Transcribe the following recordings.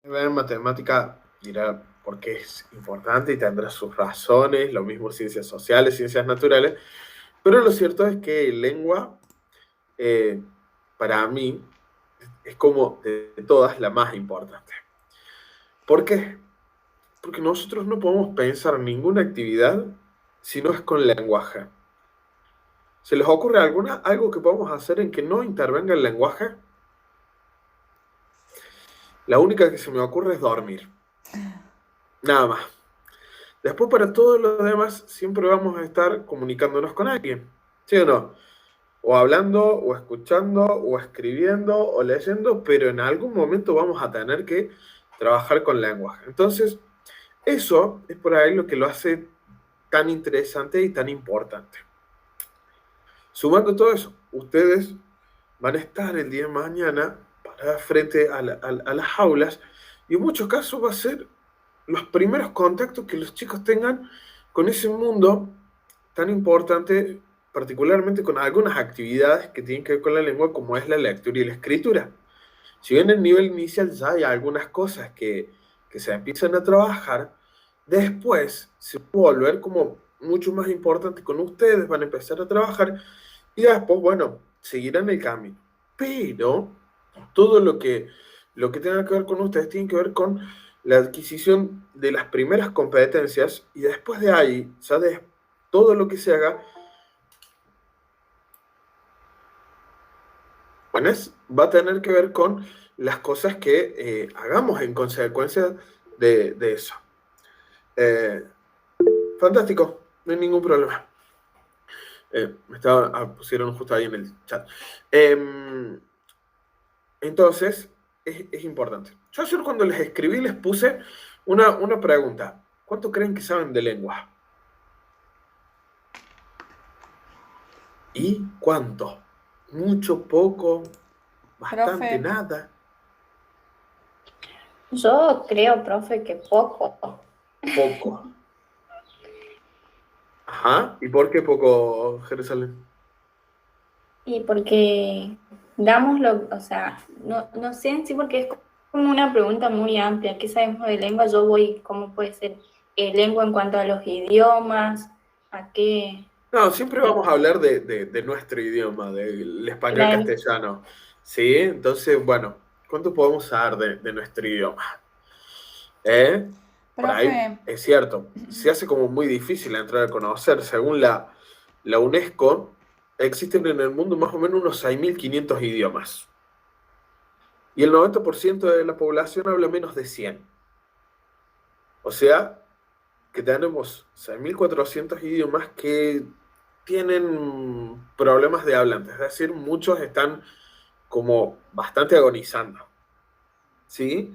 Ver matemática dirá porque es importante y tendrá sus razones, lo mismo ciencias sociales, ciencias naturales, pero lo cierto es que lengua, eh, para mí, es como de todas la más importante. ¿Por qué? Porque nosotros no podemos pensar ninguna actividad si no es con lenguaje. ¿Se les ocurre algo que podamos hacer en que no intervenga el lenguaje? La única que se me ocurre es dormir. Nada más. Después, para todo lo demás, siempre vamos a estar comunicándonos con alguien. ¿Sí o no? O hablando, o escuchando, o escribiendo, o leyendo, pero en algún momento vamos a tener que trabajar con lenguaje. Entonces, eso es por ahí lo que lo hace tan interesante y tan importante. Sumando todo eso, ustedes van a estar el día de mañana para frente a las aulas y en muchos casos va a ser los primeros contactos que los chicos tengan con ese mundo tan importante, particularmente con algunas actividades que tienen que ver con la lengua, como es la lectura y la escritura. Si bien en el nivel inicial ya hay algunas cosas que se empiezan a trabajar, después se va a volver como mucho más importante con ustedes, van a empezar a trabajar y después, bueno, seguirán el camino. Pero todo lo que tenga que ver con ustedes tiene que ver con la adquisición de las primeras competencias y después de ahí, ya de todo lo que se haga, bueno, va a tener que ver con las cosas que hagamos en consecuencia de eso. Eh, Fantástico, no hay ningún problema. Pusieron justo ahí en el chat. Em, entonces, es importante. Yo ayer cuando les escribí les puse una pregunta. ¿Cuánto creen que saben de lengua? ¿Y cuánto? ¿Mucho, poco, bastante, Profe, nada? Yo creo, profe, que poco. Poco. Ajá. ¿Y por qué poco, Jerusalén? Y porque damos o sea, no sé en sí porque es como una pregunta muy amplia. ¿Qué sabemos de lengua? Yo voy, ¿cómo puede ser lengua en cuanto a los idiomas? ¿A qué? No, siempre De, vamos a hablar de nuestro idioma, del español claro, castellano. ¿Sí? Entonces, bueno, ¿cuánto podemos saber de nuestro idioma? ¿Eh? Por ahí profe, es cierto, se hace como muy difícil entrar a conocer. Según la UNESCO, existen en el mundo más o menos unos 6.500 idiomas. Y el 90% de la población habla menos de 100. O sea, que tenemos 6.400 idiomas que tienen problemas de hablantes. Es decir, muchos están como bastante agonizando. ¿Sí?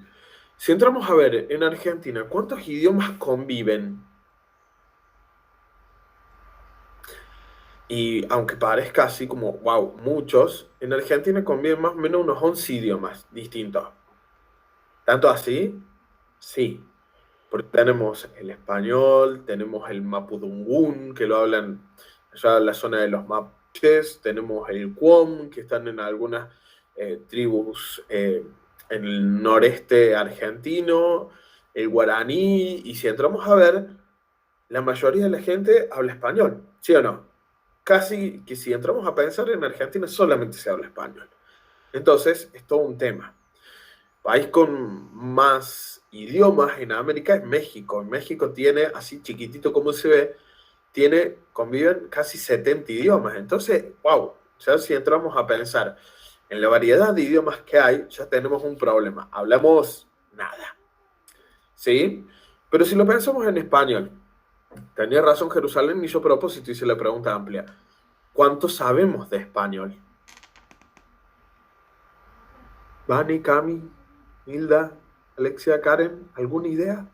Si entramos a ver en Argentina, ¿cuántos idiomas conviven? Y aunque parezca así como, wow, muchos, en Argentina conviven más o menos unos 11 idiomas distintos. ¿Tanto así? Sí. Porque tenemos el español, tenemos el mapudungún, que lo hablan allá en la zona de los mapuches, tenemos el cuom, que están en algunas tribus en el noreste argentino, el guaraní, y si entramos a ver, la mayoría de la gente habla español, ¿sí o no? Casi que si entramos a pensar en Argentina solamente se habla español. Entonces, es todo un tema. País con más idiomas en América es México. México tiene, así chiquitito como se ve, conviven casi 70 idiomas. Entonces, wow, ya si entramos a pensar en la variedad de idiomas que hay, ya tenemos un problema. Hablamos nada. ¿Sí? Pero si lo pensamos en español, tenía razón Jerusalén, hizo propósito, hice la pregunta amplia. ¿Cuánto sabemos de español? Vani, Cami, Hilda, Alexia, Karen, ¿alguna idea?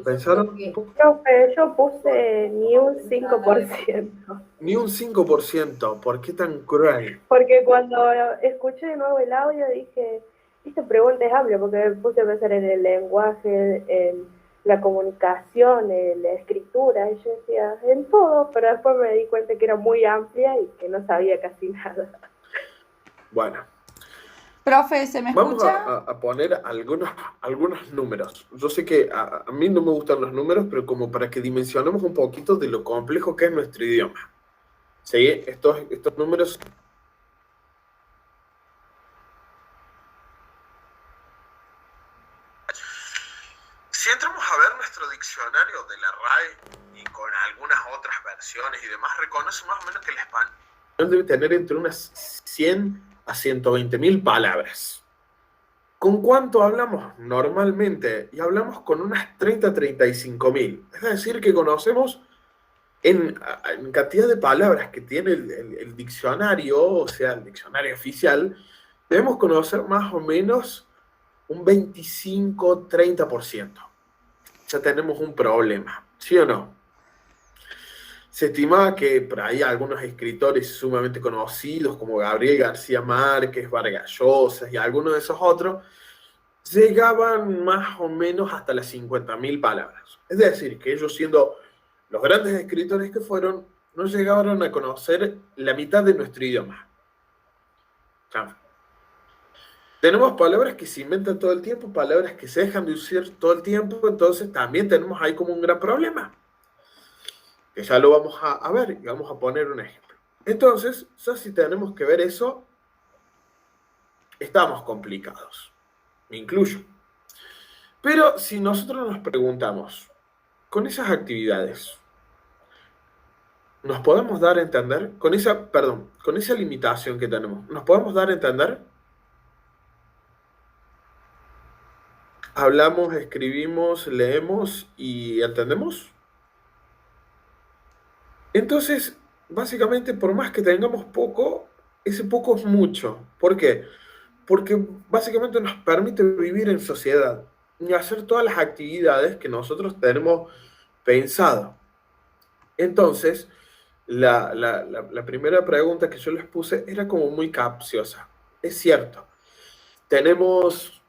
¿Pensaron un poco? Profe, yo puse ni un 5%, Ni un 5%. ¿Por qué tan cruel? porque cuando escuché de nuevo el audio dije, esta pregunta es amplia, porque me puse a pensar en el lenguaje, en la comunicación, en la escritura, y yo decía, en todo, pero después me di cuenta que era muy amplia y que no sabía casi nada. Bueno, Profe, ¿se me Vamos escucha? a poner algunos números. Yo sé que a mí no me gustan los números, pero como para que dimensionemos un poquito de lo complejo que es nuestro idioma. ¿Sí? Estos números. Si entramos a ver nuestro diccionario de la RAE y con algunas otras versiones y demás, reconoce más o menos que el español debe tener entre unas 100 a 120.000 palabras. ¿Con cuánto hablamos normalmente? Y hablamos con unas 30 a 35.000. Es decir, que conocemos en cantidad de palabras que tiene el diccionario, o sea, el diccionario oficial, debemos conocer más o menos un 25-30%. Ya tenemos un problema, ¿sí o no? Se estimaba que por ahí algunos escritores sumamente conocidos, como Gabriel García Márquez, Vargas Llosa y algunos de esos otros, llegaban más o menos hasta las 50.000 palabras. Es decir, que ellos, siendo los grandes escritores que fueron, no llegaron a conocer la mitad de nuestro idioma. Ya. Tenemos palabras que se inventan todo el tiempo, palabras que se dejan de usar todo el tiempo, entonces también tenemos ahí como un gran problema, que ya lo vamos a ver y vamos a poner un ejemplo. Entonces, ya si tenemos que ver eso, estamos complicados, me incluyo. Pero si nosotros nos preguntamos, con esas actividades, ¿nos podemos dar a entender? Con esa limitación que tenemos, ¿nos podemos dar a entender? ¿Hablamos, escribimos, leemos y entendemos? Entonces, básicamente, por más que tengamos poco, ese poco es mucho. ¿Por qué? Porque básicamente nos permite vivir en sociedad y hacer todas las actividades que nosotros tenemos pensado. Entonces, la primera pregunta que yo les puse era como muy capciosa. Es cierto, tenemos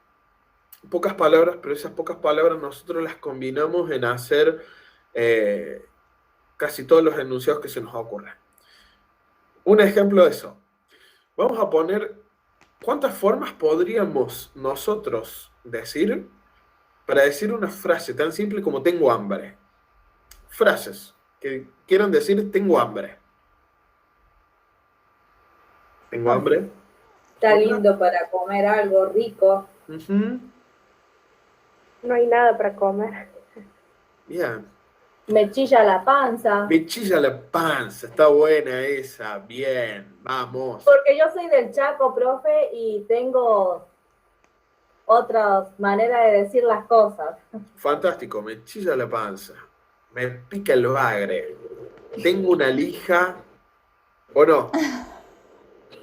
pocas palabras, pero esas pocas palabras nosotros las combinamos en hacer eh, casi todos los enunciados que se nos ocurran. Un ejemplo de eso. Vamos a poner cuántas formas podríamos nosotros decir para decir una frase tan simple como tengo hambre. Frases que quieran decir tengo hambre. Tengo hambre. Está lindo para comer algo rico. Ujú. No hay nada para comer. Bien. Me chilla la panza. Me chilla la panza. Está buena esa. Bien. Vamos. Porque yo soy del Chaco, profe, y tengo otras maneras de decir las cosas. Fantástico. Me chilla la panza. Me pica el bagre. Tengo una lija. ¿O no?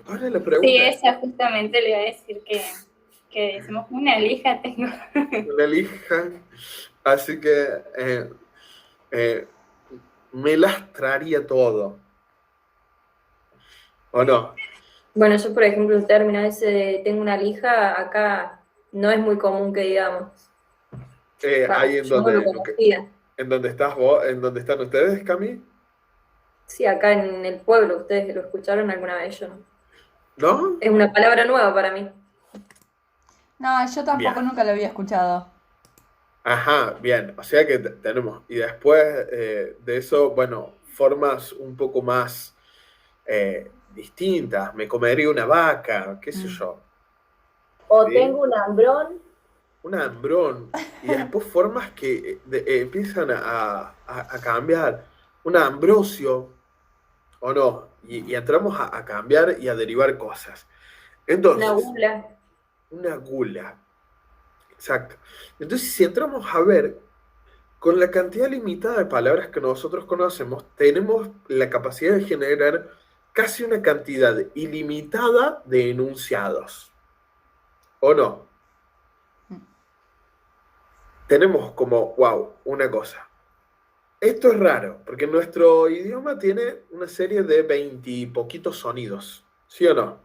Ahora la pregunta Sí, es, esa justamente le iba a decir que decimos una lija tengo. una lija. Así que me lastraría todo. ¿O no? Bueno, yo, por ejemplo, el término ese de tengo una lija, acá no es muy común que digamos. Ahí Yo no lo conocía. en donde estás vos, en donde están ustedes, Cami. Sí, acá en el pueblo, ¿ustedes lo escucharon alguna vez? Yo no. ¿No? Es una palabra nueva para mí. No, yo tampoco Bien. nunca lo había escuchado. Ajá, bien. O sea que tenemos. Y después de eso, bueno, formas un poco más distintas. Me comería una vaca, qué sé yo. O ¿Sí? tengo un hambrón. Un hambrón. Y después formas que empiezan a cambiar. Un ambrosio, ¿o no? Y entramos a cambiar y a derivar cosas. Una Entonces, gula. una gula. Exacto. Entonces, si entramos a ver, con la cantidad limitada de palabras que nosotros conocemos, tenemos la capacidad de generar casi una cantidad ilimitada de enunciados. ¿O no? Tenemos como, wow, una cosa. Esto es raro, porque nuestro idioma tiene una serie de 20 y poquitos sonidos, ¿sí o no?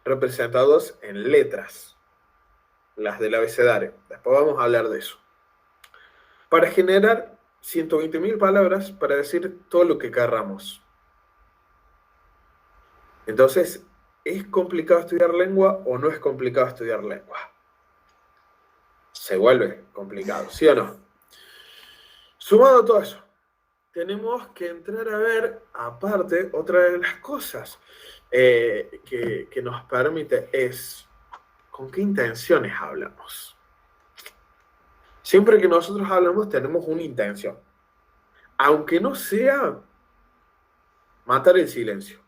Representados en letras, las del abecedario. Después vamos a hablar de eso. Para generar 120.000 palabras para decir todo lo que querramos. Entonces, ¿es complicado estudiar lengua o no es complicado estudiar lengua? Se vuelve complicado, ¿sí o no? Sumado a todo eso, tenemos que entrar a ver, aparte, otra de las cosas que nos permite es con qué intenciones hablamos. Siempre que nosotros hablamos tenemos una intención, aunque no sea matar el silencio.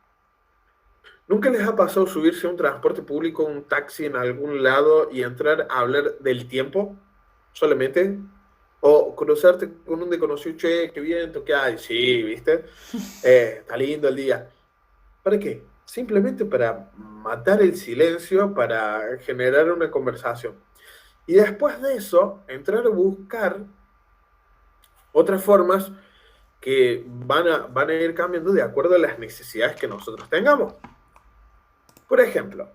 ¿Nunca les ha pasado subirse a un transporte público, un taxi en algún lado y entrar a hablar del tiempo solamente? O cruzarte con un desconocido, che, qué viento, qué hay, sí, ¿viste? Está lindo el día. ¿Para qué? Simplemente para matar el silencio, para generar una conversación. Y después de eso, entrar a buscar otras formas que van a ir cambiando de acuerdo a las necesidades que nosotros tengamos. Por ejemplo,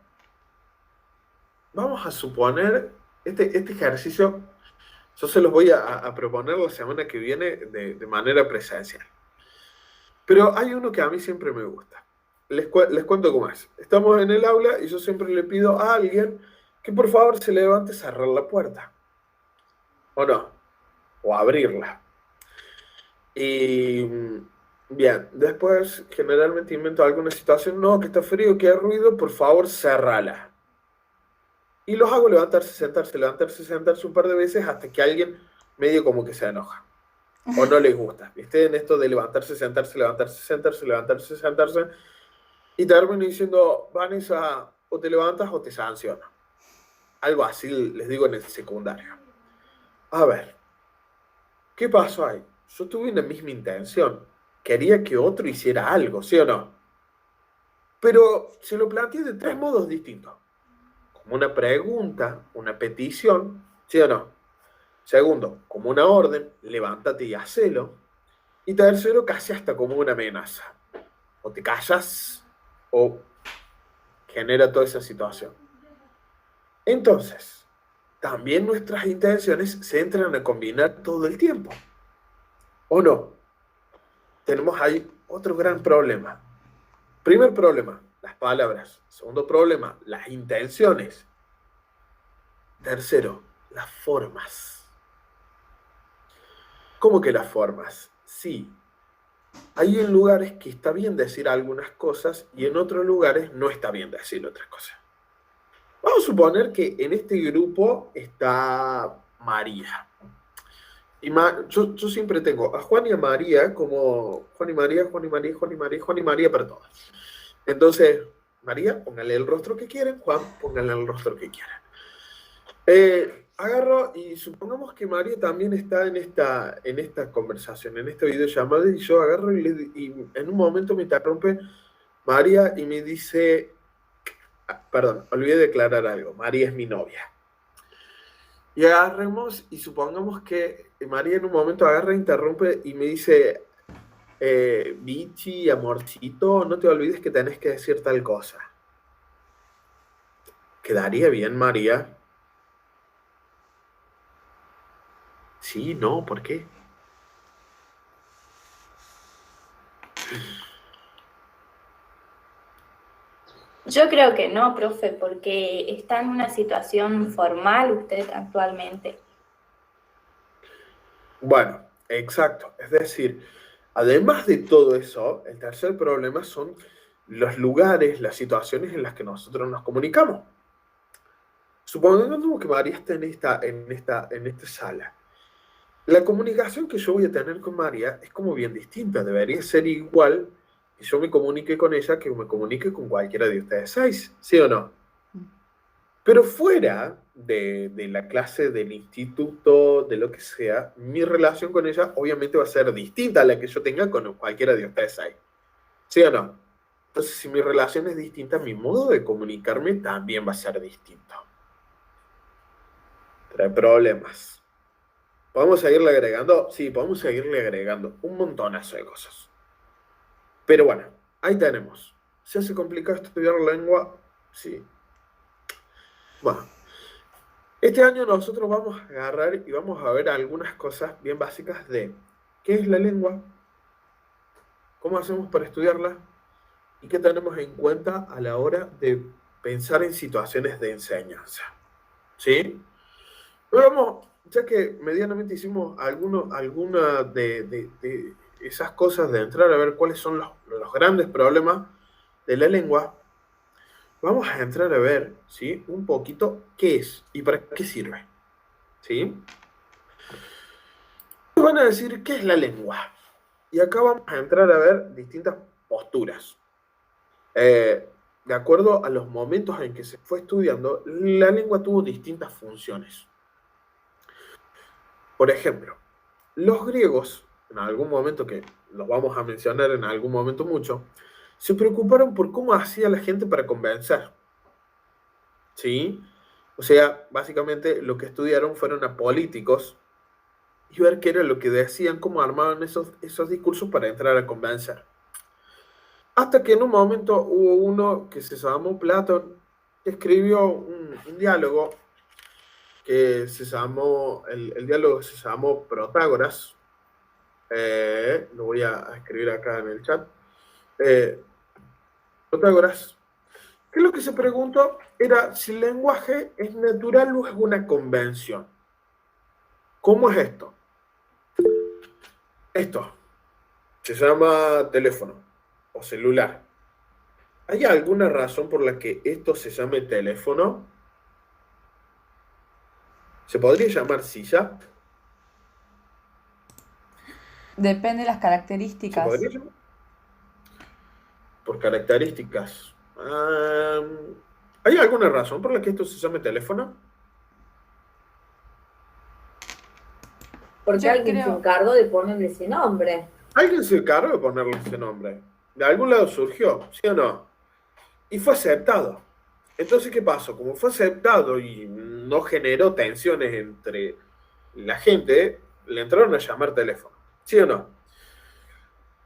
vamos a suponer, este ejercicio yo se los voy a proponer la semana que viene de manera presencial. Pero hay uno que a mí siempre me gusta. Les cuento cómo es. Estamos en el aula y yo siempre le pido a alguien que por favor se levante a cerrar la puerta. ¿O no? O abrirla. Y bien, después generalmente invento alguna situación. No, que está frío, que hay ruido, por favor cerrala. Y los hago levantarse, sentarse un par de veces hasta que alguien medio como que se enoja. O no les gusta. ¿Viste? En esto de levantarse, sentarse, levantarse, sentarse, levantarse, sentarse. Y termino diciendo, Vanessa, o te levantas o te sanciono. Algo así les digo en el secundario. A ver, ¿qué pasó ahí? Yo tuve una misma intención. Quería que otro hiciera algo, ¿sí o no? Pero se lo planteé de 3 modos distintos. Como una pregunta, una petición, ¿sí o no? Segundo, como una orden, levántate y hacelo. Y tercero, casi hasta como una amenaza. O te callas o genera toda esa situación. Entonces, también nuestras intenciones se entran a combinar todo el tiempo. ¿O no? Tenemos ahí otro gran problema. Primer problema, las palabras. Segundo problema, las intenciones. Tercero, las formas. ¿Cómo que las formas? Sí, hay en lugares que está bien decir algunas cosas y en otros lugares no está bien decir otras cosas. Vamos a suponer que en este grupo está María. Y yo siempre tengo a Juan y a María como Juan y María, Juan y María, Juan y María, Juan y María para todos. Entonces, María, póngale el rostro que quieren, Juan, póngale el rostro que quieran. Agarro y supongamos que María también está en esta conversación, en esta videollamada, y yo agarro y en un momento me interrumpe María y me dice, perdón, olvidé declarar algo, María es mi novia. Y agarremos y supongamos que María en un momento agarra, interrumpe y me dice, Bichi, amorcito, no te olvides que tenés que decir tal cosa. ¿Quedaría bien, María? Sí, no, ¿por qué? Yo creo que no, profe, porque está en una situación formal usted actualmente. Bueno, exacto. Es decir, además de todo eso, el tercer problema son los lugares, las situaciones en las que nosotros nos comunicamos. Supongamos que María está en esta sala. La comunicación que yo voy a tener con María es como bien distinta. Debería ser igual que yo me comunique con ella que me comunique con cualquiera de ustedes 6, ¿sí o no? Pero fuera de la clase, del instituto, de lo que sea, mi relación con ella obviamente va a ser distinta a la que yo tenga con cualquiera de ustedes 6, ¿sí o no? Entonces, si mi relación es distinta, mi modo de comunicarme también va a ser distinto. Trae problemas. ¿Podemos seguirle agregando? Sí, podemos seguirle agregando un montonazo de cosas. Pero bueno, ahí tenemos. ¿Se hace complicado estudiar lengua? Sí. Bueno, este año nosotros vamos a agarrar y vamos a ver algunas cosas bien básicas de qué es la lengua, cómo hacemos para estudiarla y qué tenemos en cuenta a la hora de pensar en situaciones de enseñanza. ¿Sí? Pero vamos, ya que medianamente hicimos alguna de esas cosas de entrar a ver cuáles son los grandes problemas de la lengua, vamos a entrar a ver, ¿sí?, un poquito qué es y para qué sirve. ¿Sí? Nos van a decir qué es la lengua. Y acá vamos a entrar a ver distintas posturas. De acuerdo a los momentos en que se fue estudiando, la lengua tuvo distintas funciones. Por ejemplo, los griegos, en algún momento, que los vamos a mencionar en algún momento mucho, se preocuparon por cómo hacía la gente para convencer. ¿Sí? O sea, básicamente lo que estudiaron fueron a políticos y ver qué era lo que decían, cómo armaban esos discursos para entrar a convencer. Hasta que en un momento hubo uno que se llamó Platón, que escribió un diálogo que se llamó, el diálogo se llamó Protágoras. Lo voy a escribir acá en el chat. Protágoras, que lo que se preguntó era si el lenguaje es natural o es una convención. ¿Cómo es esto? Esto se llama teléfono o celular. ¿Hay alguna razón por la que esto se llame teléfono? ¿Se podría llamar silla? Depende de las ¿Se características. podría llamar? Por características. ¿Hay alguna razón por la que esto se llame teléfono? Porque Yo alguien se creo- encargó de ponerle ese nombre. Alguien se encargó de ponerle ese nombre. De algún lado surgió, ¿sí o no? Y fue aceptado. Entonces, ¿qué pasó? Como fue aceptado y no generó tensiones entre la gente, le entraron a llamar teléfono. ¿Sí o no?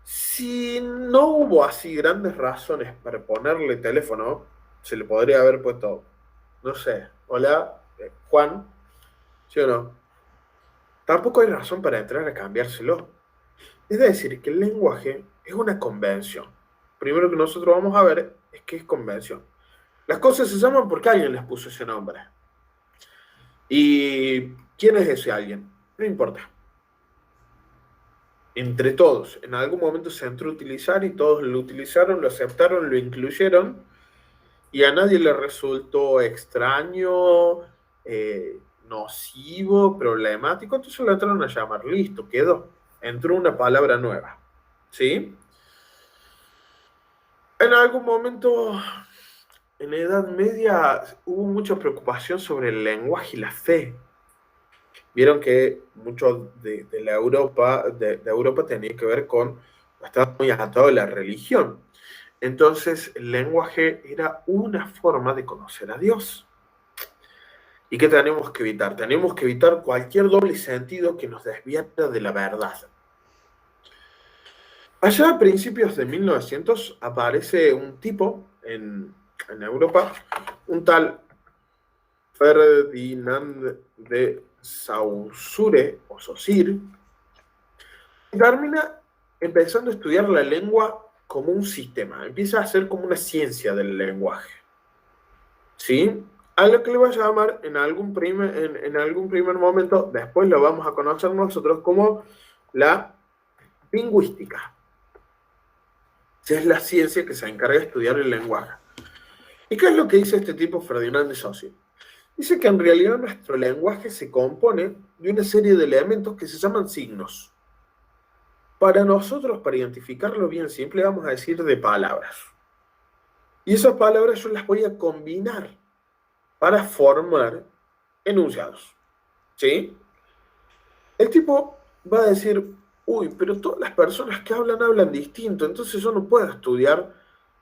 Si no hubo así grandes razones para ponerle teléfono, se le podría haber puesto, no sé, hola, Juan, ¿sí o no? Tampoco hay razón para entrar a cambiárselo. Es decir, que el lenguaje es una convención. Primero que nosotros vamos a ver es que es convención. Las cosas se llaman porque alguien les puso ese nombre. ¿Y quién es ese alguien? No importa. Entre todos, en algún momento se entró a utilizar y todos lo utilizaron, lo aceptaron, lo incluyeron y a nadie le resultó extraño, nocivo, problemático, entonces lo entraron a llamar. Listo, quedó. Entró una palabra nueva. ¿Sí? En algún momento, en la Edad Media, hubo mucha preocupación sobre el lenguaje y la fe. Vieron que mucho de la Europa, de Europa tenía que ver con, estaba muy atado a la religión. Entonces, el lenguaje era una forma de conocer a Dios. ¿Y qué tenemos que evitar? Tenemos que evitar cualquier doble sentido que nos desviara de la verdad. Allá a principios de 1900 aparece un tipo en Europa, un tal Ferdinand de Saussure o Saussure, que termina empezando a estudiar la lengua como un sistema, empieza a ser como una ciencia del lenguaje. ¿Sí? A lo que le voy a llamar en algún primer momento, después lo vamos a conocer nosotros como la lingüística. Es la ciencia que se encarga de estudiar el lenguaje. ¿Y qué es lo que dice este tipo Ferdinand de Saussure? Dice que en realidad nuestro lenguaje se compone de una serie de elementos que se llaman signos. Para nosotros, para identificarlo bien simple, vamos a decir de palabras. Y esas palabras yo las voy a combinar para formar enunciados. ¿Sí? El tipo va a decir, uy, pero todas las personas que hablan distinto, entonces yo no puedo estudiar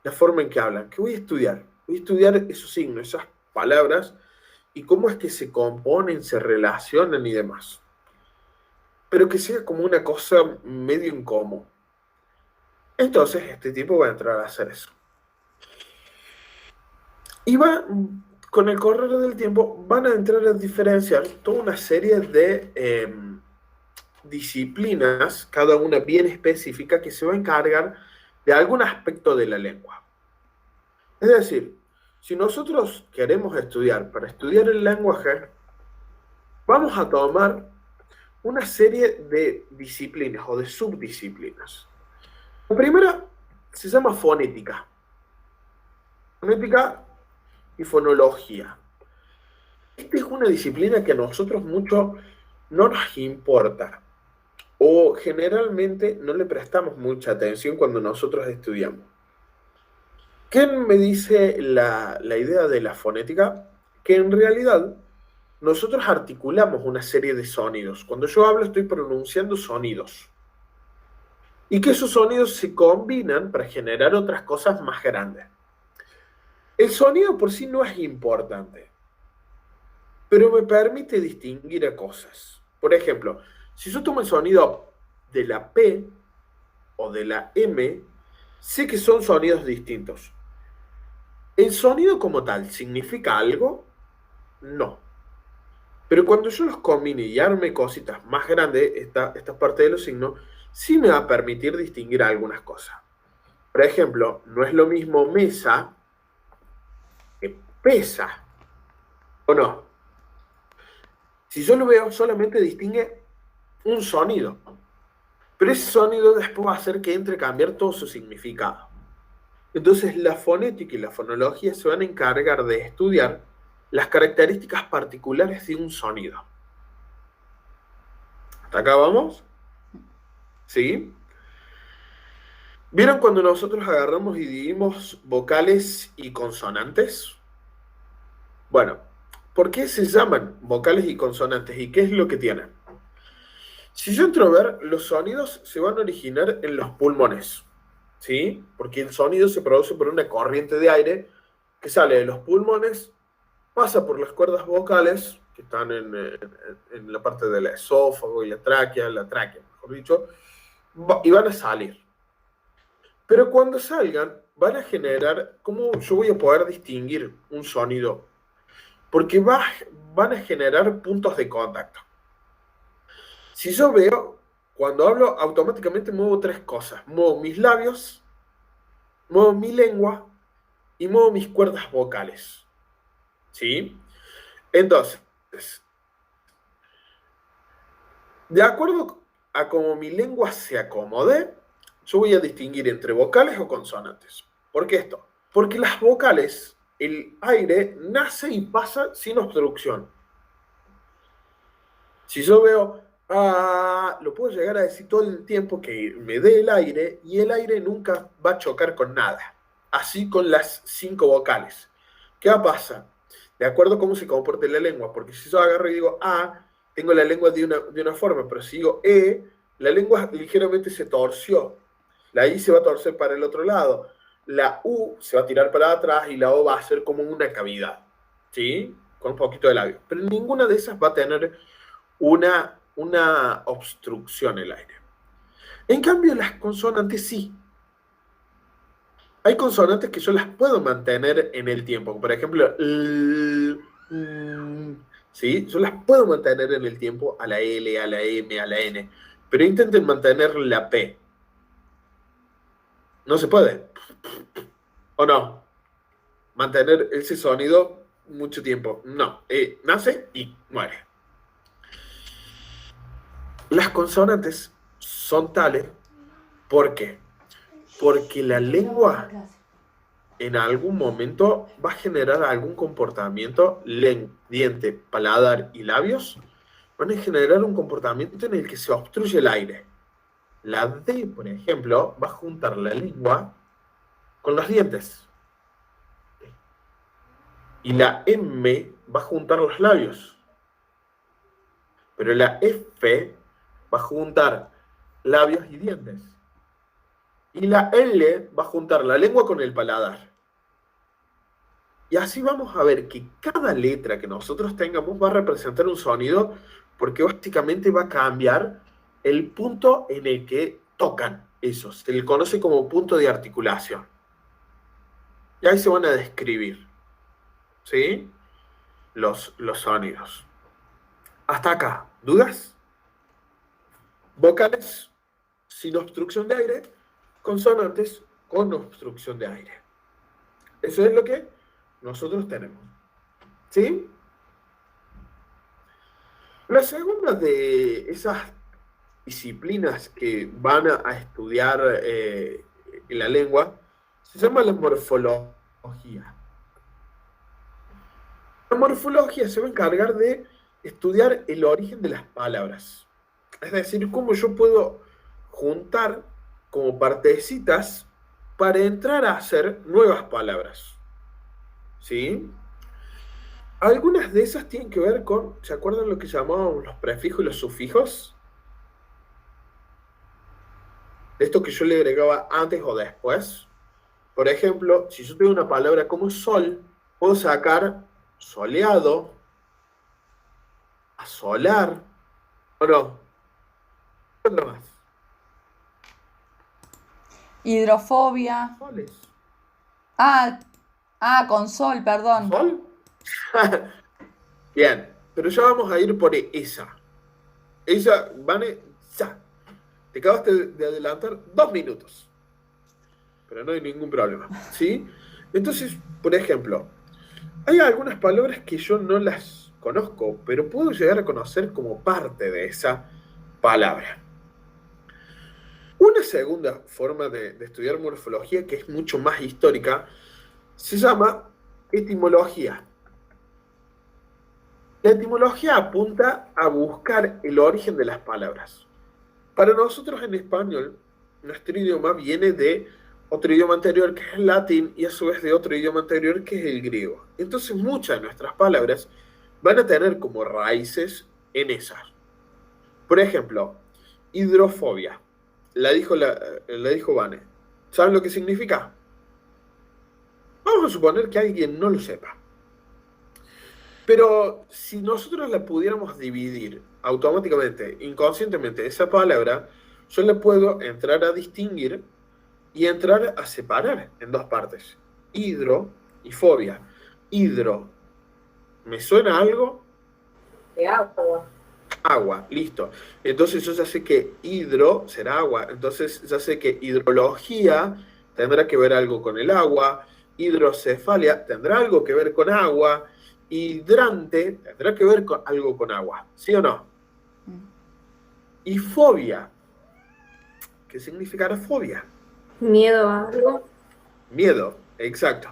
la forma en que hablan. ¿Qué voy a estudiar? Voy a estudiar esos signos, esas palabras, y cómo es que se componen, se relacionan y demás. Pero que sea como una cosa medio incómoda. Entonces este tipo va a entrar a hacer eso. Y con el correr del tiempo, van a entrar a diferenciar toda una serie de disciplinas, cada una bien específica, que se va a encargar de algún aspecto de la lengua. Es decir, si nosotros queremos estudiar, para estudiar el lenguaje, vamos a tomar una serie de disciplinas o de subdisciplinas. La primera se llama fonética. Fonética y fonología. Esta es una disciplina que a nosotros mucho no nos importa o generalmente no le prestamos mucha atención cuando nosotros estudiamos. ¿Qué me dice la idea de la fonética? Que en realidad nosotros articulamos una serie de sonidos. Cuando yo hablo estoy pronunciando sonidos. Y que esos sonidos se combinan para generar otras cosas más grandes. El sonido por sí no es importante, pero me permite distinguir a cosas. Por ejemplo, si yo tomo el sonido de la P o de la M, sé que son sonidos distintos. ¿El sonido como tal significa algo? No. Pero cuando yo los combine y arme cositas más grandes, esta parte de los signos, sí me va a permitir distinguir algunas cosas. Por ejemplo, no es lo mismo mesa que pesa, ¿o no? Si yo lo veo, solamente distingue un sonido. Pero ese sonido después va a hacer que entre a cambiar todo su significado. Entonces, la fonética y la fonología se van a encargar de estudiar las características particulares de un sonido. ¿Hasta acá vamos? ¿Sí? ¿Vieron cuando nosotros agarramos y dividimos vocales y consonantes? Bueno, ¿por qué se llaman vocales y consonantes? ¿Y qué es lo que tienen? Si yo entro a ver, los sonidos se van a originar en los pulmones, ¿sí? Porque el sonido se produce por una corriente de aire que sale de los pulmones, pasa por las cuerdas vocales, que están en la parte del esófago y la tráquea, mejor dicho, y van a salir. Pero cuando salgan, van a generar, ¿cómo yo voy a poder distinguir un sonido? Porque van a generar puntos de contacto. Si yo veo, cuando hablo, automáticamente muevo tres cosas. Muevo mis labios, muevo mi lengua y muevo mis cuerdas vocales. ¿Sí? Entonces, de acuerdo a cómo mi lengua se acomode, yo voy a distinguir entre vocales o consonantes. ¿Por qué esto? Porque las vocales, el aire nace y pasa sin obstrucción. Si yo veo, lo puedo llegar a decir todo el tiempo que me dé el aire y el aire nunca va a chocar con nada. Así con las 5 vocales. ¿Qué va a pasar? De acuerdo a cómo se comporte la lengua, porque si yo agarro y digo tengo la lengua de una forma, pero si digo la lengua ligeramente se torció. La I se va a torcer para el otro lado, la U se va a tirar para atrás y la O va a ser como una cavidad, ¿sí? Con un poquito de labio. Pero ninguna de esas va a tener una obstrucción el aire. En cambio, las consonantes sí. Hay consonantes que yo las puedo mantener en el tiempo. Por ejemplo, ¿sí? Yo las puedo mantener en el tiempo a la L, a la M, a la N. Pero intenten mantener la P. No se puede. ¿O no? Mantener ese sonido mucho tiempo. No. Nace y muere. Las consonantes son tales. ¿Por qué? Porque la lengua en algún momento va a generar algún comportamiento, diente, paladar y labios, van a generar un comportamiento en el que se obstruye el aire. La D, por ejemplo, va a juntar la lengua con los dientes. Y la M va a juntar los labios. Pero la F va a juntar labios y dientes. Y la L va a juntar la lengua con el paladar. Y así vamos a ver que cada letra que nosotros tengamos va a representar un sonido, porque básicamente va a cambiar el punto en el que tocan esos. Se le conoce como punto de articulación. Y ahí se van a describir, ¿sí? Los sonidos. Hasta acá, ¿dudas? Vocales sin obstrucción de aire, consonantes con obstrucción de aire. Eso es lo que nosotros tenemos. ¿Sí? La segunda de esas disciplinas que van a estudiar la lengua se llama la morfología. La morfología se va a encargar de estudiar el origen de las palabras. Es decir, cómo yo puedo juntar como partecitas para entrar a hacer nuevas palabras. ¿Sí? Algunas de esas tienen que ver con, ¿se acuerdan lo que llamábamos los prefijos y los sufijos? Esto que yo le agregaba antes o después. Por ejemplo, si yo tengo una palabra como sol, puedo sacar soleado, asolar, ¿o no? Otra más. Hidrofobia. Soles. Con sol, perdón. ¿Sol? Bien, pero ya vamos a ir por esa. Esa, Vane, ya. Te acabaste de adelantar 2 minutos. Pero no hay ningún problema, ¿sí? Entonces, por ejemplo, hay algunas palabras que yo no las conozco, pero puedo llegar a conocer como parte de esa palabra. Una segunda forma de estudiar morfología, que es mucho más histórica, se llama etimología. La etimología apunta a buscar el origen de las palabras. Para nosotros en español, nuestro idioma viene de otro idioma anterior que es el latín y a su vez de otro idioma anterior que es el griego. Entonces muchas de nuestras palabras van a tener como raíces en esas. Por ejemplo, hidrofobia. La dijo Vane. ¿Saben lo que significa? Vamos a suponer que alguien no lo sepa. Pero si nosotros la pudiéramos dividir automáticamente, inconscientemente, esa palabra, yo la puedo entrar a distinguir y entrar a separar en 2 partes. Hidro y fobia. Hidro, ¿me suena algo? De agua. Agua, listo. Entonces yo ya sé que hidro será agua. Entonces ya sé que hidrología tendrá que ver algo con el agua. Hidrocefalia tendrá algo que ver con agua. Hidrante tendrá que ver con algo con agua. ¿Sí o no? Y fobia. ¿Qué significará fobia? Miedo a algo. Miedo, exacto.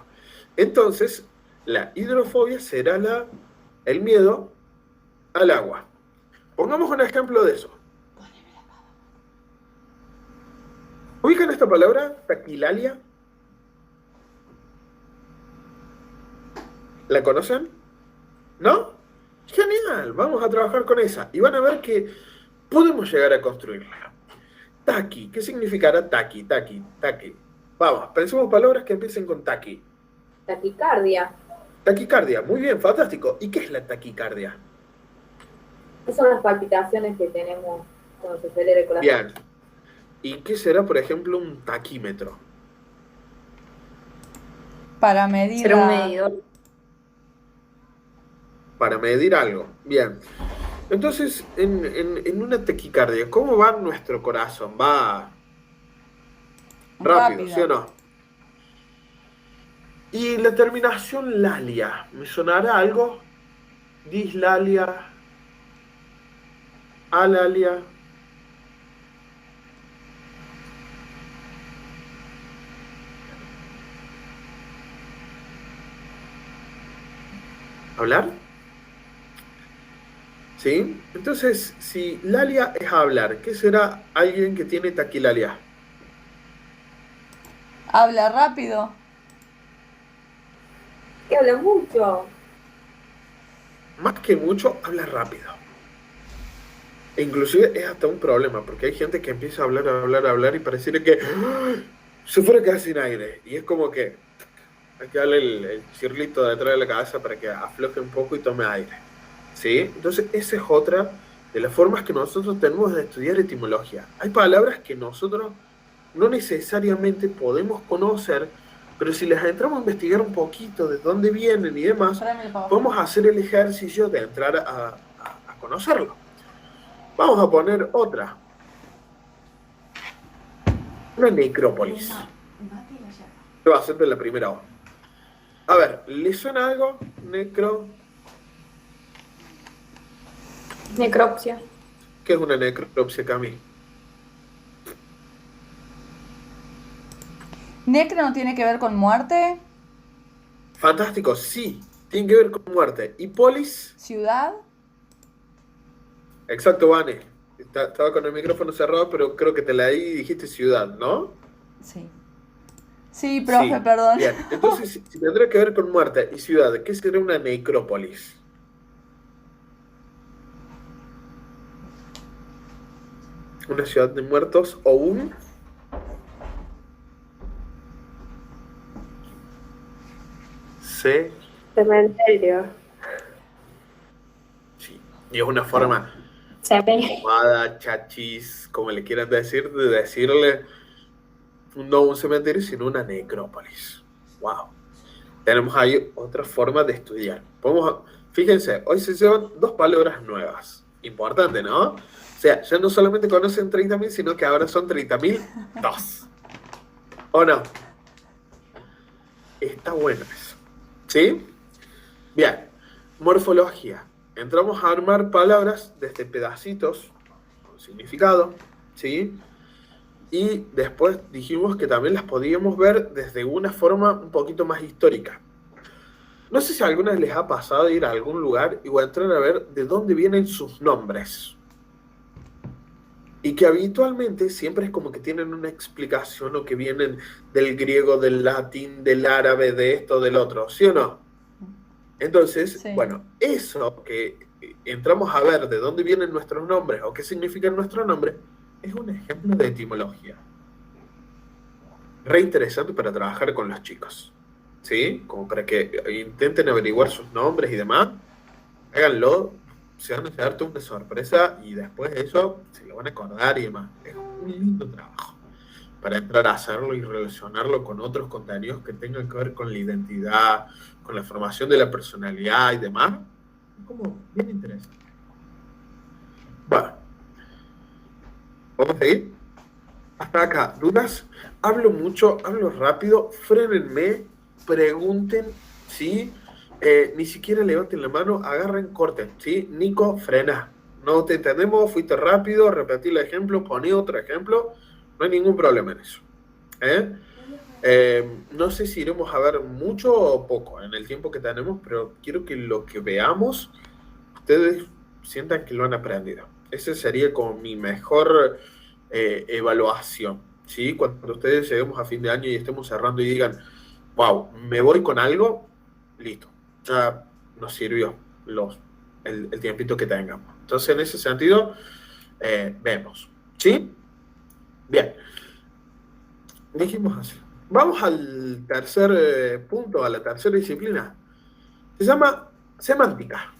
Entonces, la hidrofobia será el miedo al agua. Pongamos un ejemplo de eso. ¿Ubican esta palabra? Taquilalia. ¿La conocen? ¿No? Genial, vamos a trabajar con esa. Y van a ver que podemos llegar a construirla. Taqui, ¿qué significará taqui? Taqui. Vamos, pensemos palabras que empiecen con taqui. Taquicardia. Taquicardia, muy bien, fantástico. ¿Y qué es la taquicardia? Esas son las palpitaciones que tenemos cuando se acelera el corazón. Bien. ¿Y qué será, por ejemplo, un taquímetro? Para medir. Será un medidor. Para medir algo. Bien. Entonces, en una taquicardia, ¿cómo va nuestro corazón? ¿Va rápido, sí o no? Y la terminación lalia, ¿me sonará algo? Dislalia, alalia. ¿Hablar? ¿Sí? Entonces, si lalia es hablar, ¿qué será alguien que tiene taquilalia? Habla rápido. Que habla mucho. Más que mucho, habla rápido. E inclusive es hasta un problema, porque hay gente que empieza a hablar y pareciera que se fuera a quedar sin aire. Y es como que hay que darle el chirlito detrás de la cabeza para que afloje un poco y tome aire. ¿Sí? Entonces esa es otra de las formas que nosotros tenemos de estudiar etimología. Hay palabras que nosotros no necesariamente podemos conocer, pero si les entramos a investigar un poquito de dónde vienen y demás, podemos hacer el ejercicio de entrar a conocerlo. Vamos a poner otra. Una necrópolis. Va a ser de la primera hora. A ver, ¿le suena algo? Necro. Necropsia. ¿Qué es una necropsia, Cami? ¿Necro no tiene que ver con muerte? Fantástico, sí. Tiene que ver con muerte. ¿Y polis? ¿Ciudad? Exacto, Vane. Estaba con el micrófono cerrado, pero creo que te la di y dijiste ciudad, ¿no? Sí. Sí, profe, Sí. perdón. Bien, entonces, si tendrá que ver con muerte y ciudad, ¿qué sería una necrópolis? ¿Una ciudad de muertos o un...? Sí, Cementerio. sí. Y es una forma Cementerio. fumada, chachis, como le quieran decir, de decirle no un cementerio, sino una necrópolis. Wow. Tenemos ahí otra forma de estudiar. Fíjense, hoy se llevan 2 palabras nuevas. Importante, ¿no? O sea, ya no solamente conocen 30.000, sino que ahora son 30.002. ¿O no? Está bueno eso. ¿Sí? Bien. Morfología. Entramos a armar palabras desde pedacitos con significado, ¿sí? Y después dijimos que también las podíamos ver desde una forma un poquito más histórica. No sé si a algunas les ha pasado ir a algún lugar y entrar a ver de dónde vienen sus nombres. Y que habitualmente siempre es como que tienen una explicación o que vienen del griego, del latín, del árabe, de esto, del otro, ¿sí o no? Entonces, Sí. bueno, eso que entramos a ver de dónde vienen nuestros nombres o qué significan nuestros nombres, es un ejemplo de etimología. Re interesante para trabajar con los chicos, ¿sí? Como para que intenten averiguar sus nombres y demás. Háganlo, se van a llevar toda una sorpresa y después de eso se lo van a acordar y demás. Es un lindo trabajo para entrar a hacerlo y relacionarlo con otros contenidos que tengan que ver con la identidad, con la formación de la personalidad y demás. Es como bien interesante. Bueno, vamos a ir. Hasta acá, ¿dudas? Hablo mucho, hablo rápido, frénenme, pregunten, ¿sí? Ni siquiera levanten la mano, agarren, corten, ¿sí? Nico, frena. No te entendemos, fuiste rápido, repetí el ejemplo, poné otro ejemplo, no hay ningún problema en eso. No sé si iremos a ver mucho o poco en el tiempo que tenemos, pero quiero que lo que veamos, ustedes sientan que lo han aprendido. Ese sería como mi mejor evaluación, ¿sí? Cuando ustedes lleguemos a fin de año y estemos cerrando y digan, wow, me voy con algo, listo, ya nos sirvió el tiempito que tengamos. Entonces, en ese sentido, vemos, ¿sí? Bien, dijimos así. Vamos al tercer punto, a la tercera disciplina. Se llama semántica.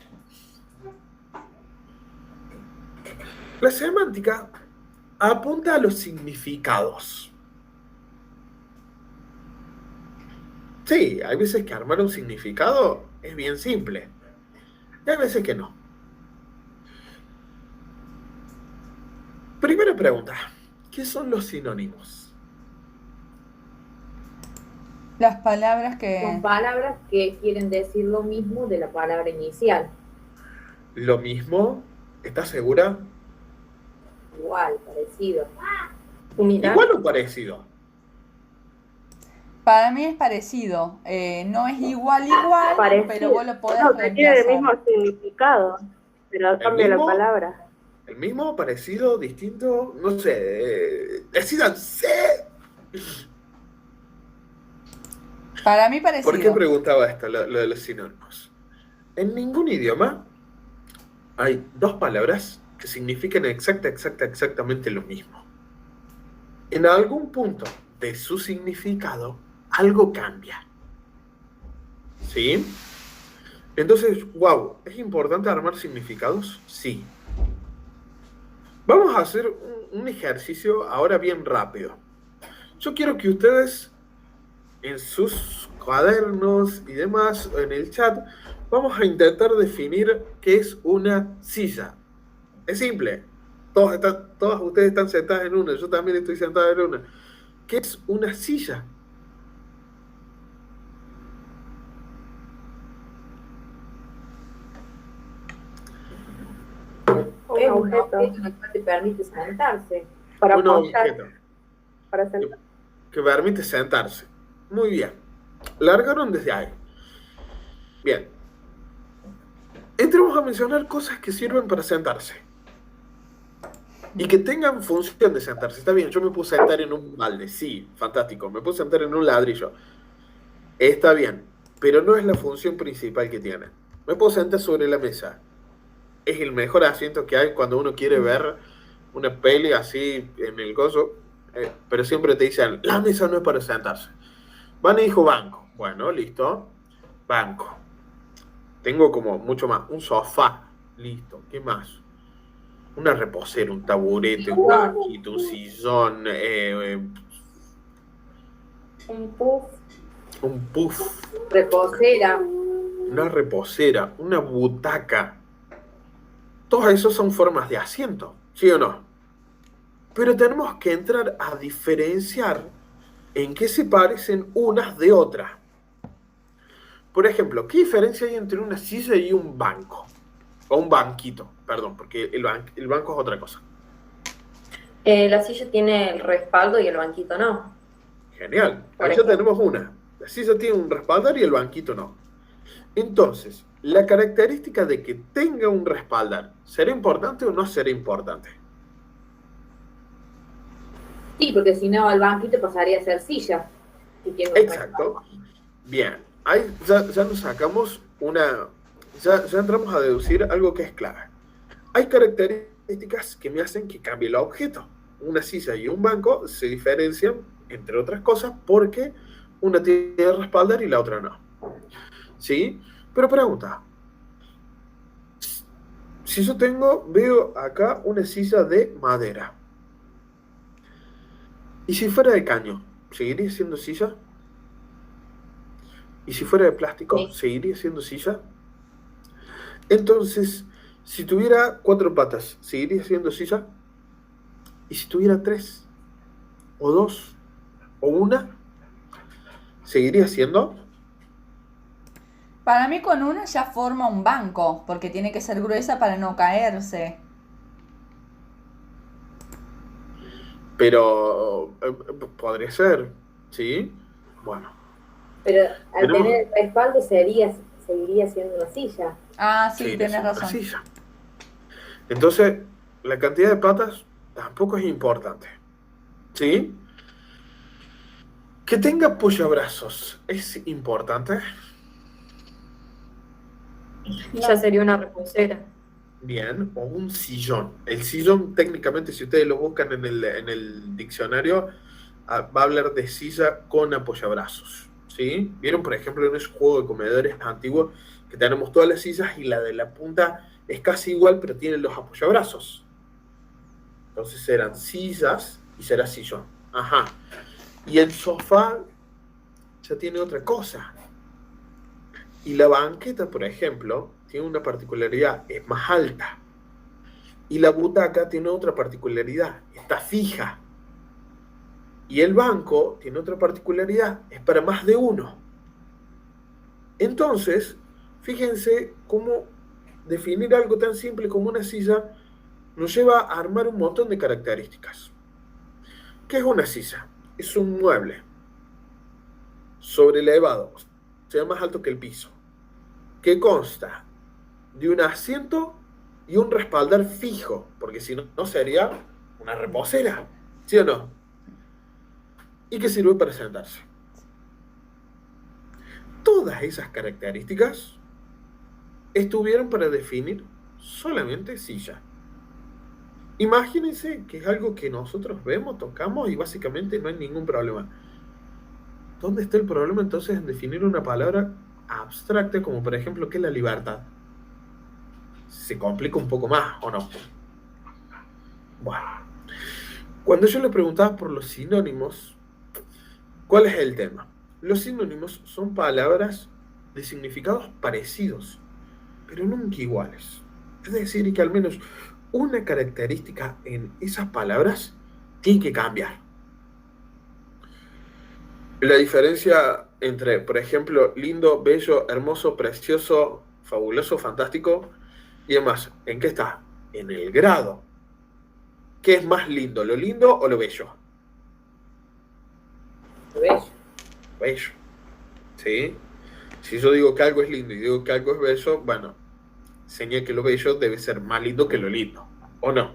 La semántica apunta a los significados. Sí, hay veces que armar un significado es bien simple. Y hay veces que no. Primera pregunta. ¿Qué son los sinónimos? Las palabras Son que... palabras que quieren decir lo mismo de la palabra inicial. Lo mismo, ¿estás segura? Igual, parecido. Similar. Igual o parecido. Para mí es parecido. No es igual, Parecido. pero vos lo podés No, que tiene el mismo reemplazar. significado, pero cambia la mismo? palabra. ¿El mismo, parecido, distinto? No sé. Decídanse. Para mí ¿Por qué parecido. preguntaba esto, lo de los sinónimos? En ningún idioma hay 2 palabras que significan exactamente lo mismo. En algún punto de su significado, algo cambia. ¿Sí? Entonces, wow, ¿es importante armar significados? Sí. Vamos a hacer un ejercicio ahora bien rápido. Yo quiero que ustedes en sus cuadernos y demás, en el chat, vamos a intentar definir qué es una silla. Es simple. Todas ustedes están sentadas en una, yo también estoy sentada en una. ¿Qué es una silla? objeto en el cual te permite sentarse. para Un apoyar, objeto para sentar. que permite sentarse. Muy bien. Largaron desde ahí. Bien. Entremos a mencionar cosas que sirven para sentarse. Y que tengan función de sentarse. Está bien, yo me puse a sentar en un balde. Sí, fantástico. Me puse a sentar en un ladrillo. Está bien. Pero no es la función principal que tiene. Me puedo sentar sobre la mesa. Es el mejor asiento que hay cuando uno quiere ver una peli así en el gozo. Pero siempre te dicen, la mesa no es para sentarse. Van y dijo banco. Bueno, listo. Banco. Tengo como mucho más. Un sofá. Listo. ¿Qué más? Una reposera, un taburete, un banquito, un sillón, Un puff. un puff, Reposera. una reposera, una butaca. Todos esos son formas de asiento, ¿sí o no? Pero tenemos que entrar a diferenciar en qué se parecen unas de otras. Por ejemplo, ¿qué diferencia hay entre una silla y un banco? O un banquito, perdón, porque el banco es otra cosa. La silla tiene el respaldo y el banquito no. Genial, Por ahí ya ejemplo. tenemos una. La silla tiene un respaldar y el banquito no. Entonces, la característica de que tenga un respaldar, ¿será importante o no será importante? Sí, porque si no, el banquito pasaría a ser silla. Si tiene un Exacto. Bien, ahí ya nos sacamos una... Ya entramos a deducir algo que es clave. Hay características que me hacen que cambie el objeto. Una silla y un banco se diferencian, entre otras cosas, porque una tiene respaldar y la otra no. ¿Sí? Pero pregunta. Si yo veo acá una silla de madera. ¿Y si fuera de caño? ¿Seguiría siendo silla? ¿Y si fuera de plástico? Sí. ¿Seguiría siendo silla? Entonces, si tuviera 4 patas, ¿seguiría siendo silla? ¿Y si tuviera 3? ¿O 2? ¿O 1? ¿Seguiría siendo? Para mí con una ya forma un banco, porque tiene que ser gruesa para no caerse. Pero podría ser, ¿sí? Bueno, Pero al Tenemos- tener el respaldo seguiría siendo una silla. Ah, sí, seguiría tenés siendo una razón. silla. Entonces, la cantidad de patas tampoco es importante, ¿sí? Que tenga apoyabrazos es importante. Ya sería una reposera. Bien, o un sillón. El sillón, técnicamente, si ustedes lo buscan en el diccionario, va a hablar de silla con apoyabrazos, ¿sí? ¿Vieron, por ejemplo, en ese juego de comedores antiguo que tenemos todas las sillas y la de la punta es casi igual, pero tiene los apoyabrazos? Entonces serán sillas y será sillón. Ajá. Y el sofá ya tiene otra cosa. Y la banqueta, por ejemplo, tiene una particularidad, es más alta. Y la butaca tiene otra particularidad, está fija. Y el banco tiene otra particularidad, es para más de uno. Entonces, fíjense cómo definir algo tan simple como una silla nos lleva a armar un montón de características. ¿Qué es una silla? Es un mueble sobrelevado, o sea, más alto que el piso, que consta de un asiento y un respaldar fijo, porque si no, no sería una reposera, ¿sí o no? Y que sirve para sentarse. Todas esas características estuvieron para definir solamente silla. Imagínense que es algo que nosotros vemos, tocamos y básicamente no hay ningún problema. ¿Dónde está el problema entonces en definir una palabra abstracta como por ejemplo qué es la libertad? Se complica un poco más, ¿o no? Bueno, cuando yo le preguntaba por los sinónimos, ¿cuál es el tema? Los sinónimos son palabras de significados parecidos, pero nunca iguales. Es decir, que al menos una característica en esas palabras tiene que cambiar. La diferencia entre, por ejemplo, lindo, bello, hermoso, precioso, fabuloso, fantástico y demás, ¿en qué está? en el grado. ¿Qué es más lindo, lo lindo o lo bello? Bello. Bello. ¿Sí? Si yo digo que algo es lindo y digo que algo es bello, bueno, señala que lo bello debe ser más lindo que lo lindo, ¿o no?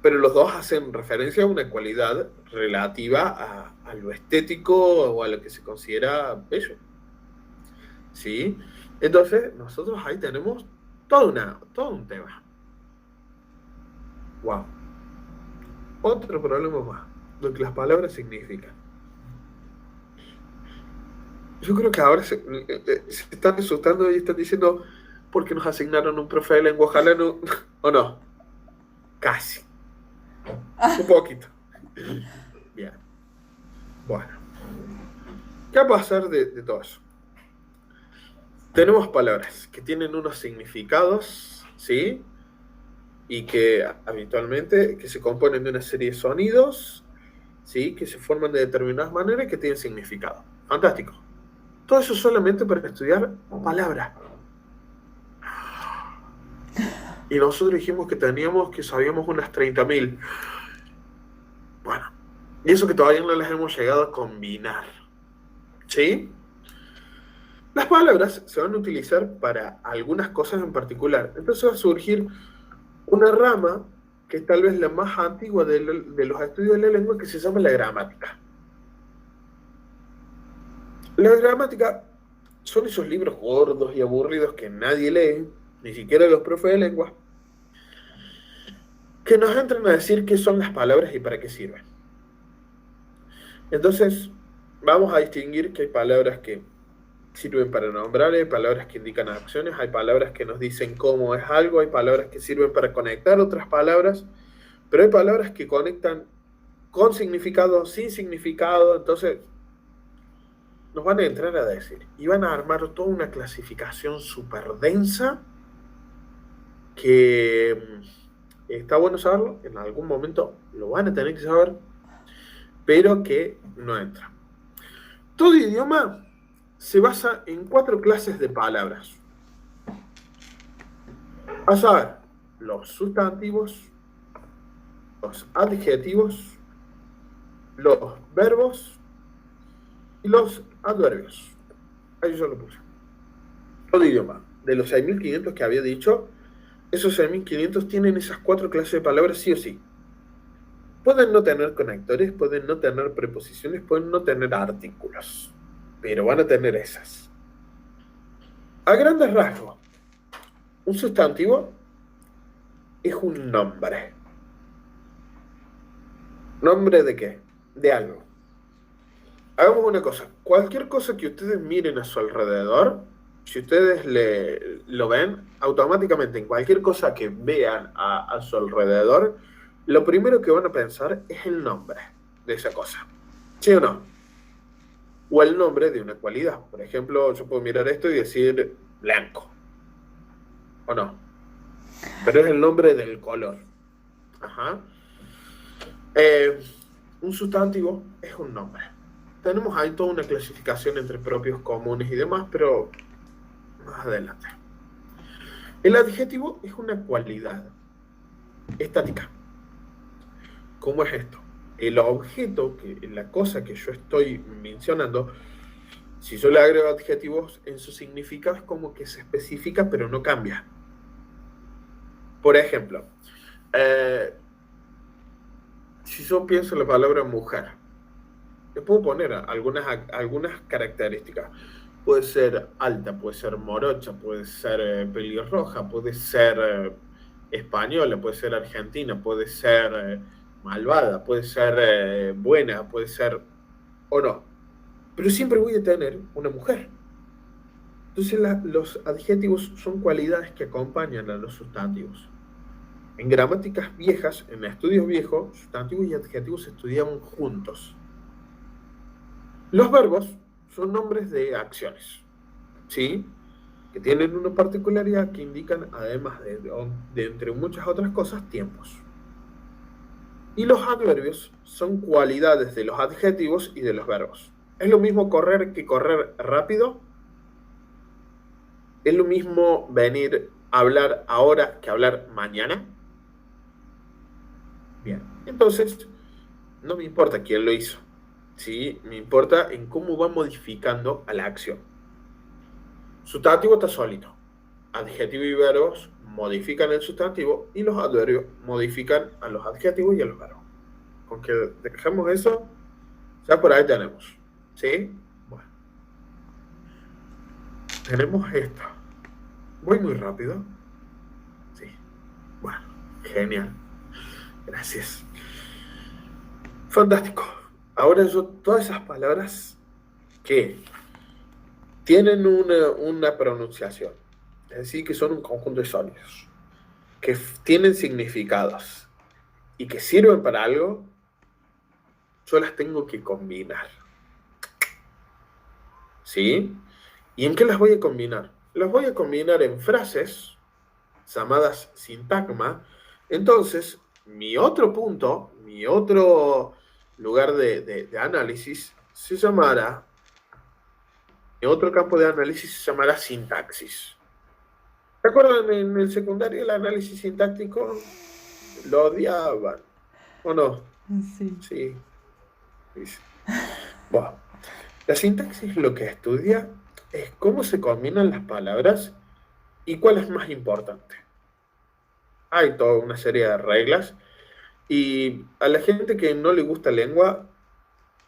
Pero los dos hacen referencia a una cualidad relativa a lo estético o a lo que se considera bello. ¿Sí? Entonces, nosotros ahí tenemos todo un tema. Wow. Otro problema más, lo que las palabras significan. Yo creo que ahora se están asustando y están diciendo, ¿por qué nos asignaron un profe de lengua? Ojalá no, o no. Casi. Un poquito. Bien. Bueno. ¿Qué va a pasar de todo eso? Tenemos palabras que tienen unos significados, ¿sí? Y que habitualmente que se componen de una serie de sonidos, ¿sí? Que se forman de determinadas maneras y que tienen significado. Fantástico. Todo eso solamente para estudiar palabras. Y nosotros dijimos que sabíamos unas 30.000. Bueno, y eso que todavía no las hemos llegado a combinar. ¿Sí? Las palabras se van a utilizar para algunas cosas en particular. Entonces va a surgir una rama que es tal vez la más antigua de los estudios de la lengua, que se llama la gramática. La gramática son esos libros gordos y aburridos que nadie lee, ni siquiera los profes de lengua, que nos entran a decir qué son las palabras y para qué sirven. Entonces, vamos a distinguir que hay palabras que sirven para nombrar, hay palabras que indican acciones, hay palabras que nos dicen cómo es algo, hay palabras que sirven para conectar otras palabras, pero hay palabras que conectan con significado, sin significado. Entonces nos van a entrar a decir y van a armar toda una clasificación súper densa que está bueno saberlo, en algún momento lo van a tener que saber, pero que no entra. Todo idioma se basa en 4 clases de palabras. A saber, los sustantivos, los adjetivos, los verbos y los adverbios. Ahí yo lo puse. Todo idioma. De los 6.500 que había dicho, esos 6.500 tienen esas 4 clases de palabras sí o sí. Pueden no tener conectores, pueden no tener preposiciones, pueden no tener artículos, pero van a tener esas. A grandes rasgos, un sustantivo es un nombre. ¿Nombre de qué? De algo. Hagamos una cosa. Cualquier cosa que ustedes miren a su alrededor, si ustedes lo ven, automáticamente en cualquier cosa que vean a su alrededor, lo primero que van a pensar es el nombre de esa cosa. ¿Sí o no? O el nombre de una cualidad. Por ejemplo, yo puedo mirar esto y decir blanco. ¿O no? Pero es el nombre del color. Ajá. Un sustantivo es un nombre. Tenemos ahí toda una clasificación entre propios, comunes y demás, pero más adelante. El adjetivo es una cualidad estática. ¿Cómo es esto? El objeto, la cosa que yo estoy mencionando, si yo le agrego adjetivos en su significado, es como que se especifica pero no cambia. Por ejemplo, si yo pienso en la palabra mujer, le puedo poner algunas características. Puede ser alta, puede ser morocha, puede ser pelirroja, puede ser española, puede ser argentina, puede ser malvada, puede ser buena, puede ser o no. Pero siempre voy a tener una mujer. Entonces los adjetivos son cualidades que acompañan a los sustantivos. En gramáticas viejas, en estudios viejos, sustantivos y adjetivos se estudiaban juntos. Los verbos son nombres de acciones, ¿sí? Que tienen una particularidad que indican, además de entre muchas otras cosas, tiempos. Y los adverbios son cualidades de los adjetivos y de los verbos. ¿Es lo mismo correr que correr rápido? ¿Es lo mismo venir hablar ahora que hablar mañana? Bien, entonces no me importa quién lo hizo, ¿sí? Me importa en cómo va modificando a la acción. Sustantivo está solito. Adjetivo y verbos modifican el sustantivo y los adverbios modifican a los adjetivos y a los verbos. Con que dejemos eso, ya por ahí tenemos. ¿Sí? Bueno. Tenemos esto. Voy muy rápido. Sí. Bueno, genial. Gracias. Fantástico. Ahora yo, todas esas palabras que tienen una pronunciación, es decir, que son un conjunto de sonidos, que tienen significados y que sirven para algo, yo las tengo que combinar. ¿Sí? ¿Y en qué las voy a combinar? Las voy a combinar en frases llamadas sintagma. Entonces, mi otro punto, mi otro lugar de análisis se llamará, mi otro campo de análisis se llamará sintaxis. ¿Se acuerdan en el secundario el análisis sintáctico? Lo odiaban, ¿o no? Sí. Sí. Sí. Bueno, la sintaxis lo que estudia es cómo se combinan las palabras y cuál es más importante. Hay toda una serie de reglas y a la gente que no le gusta lengua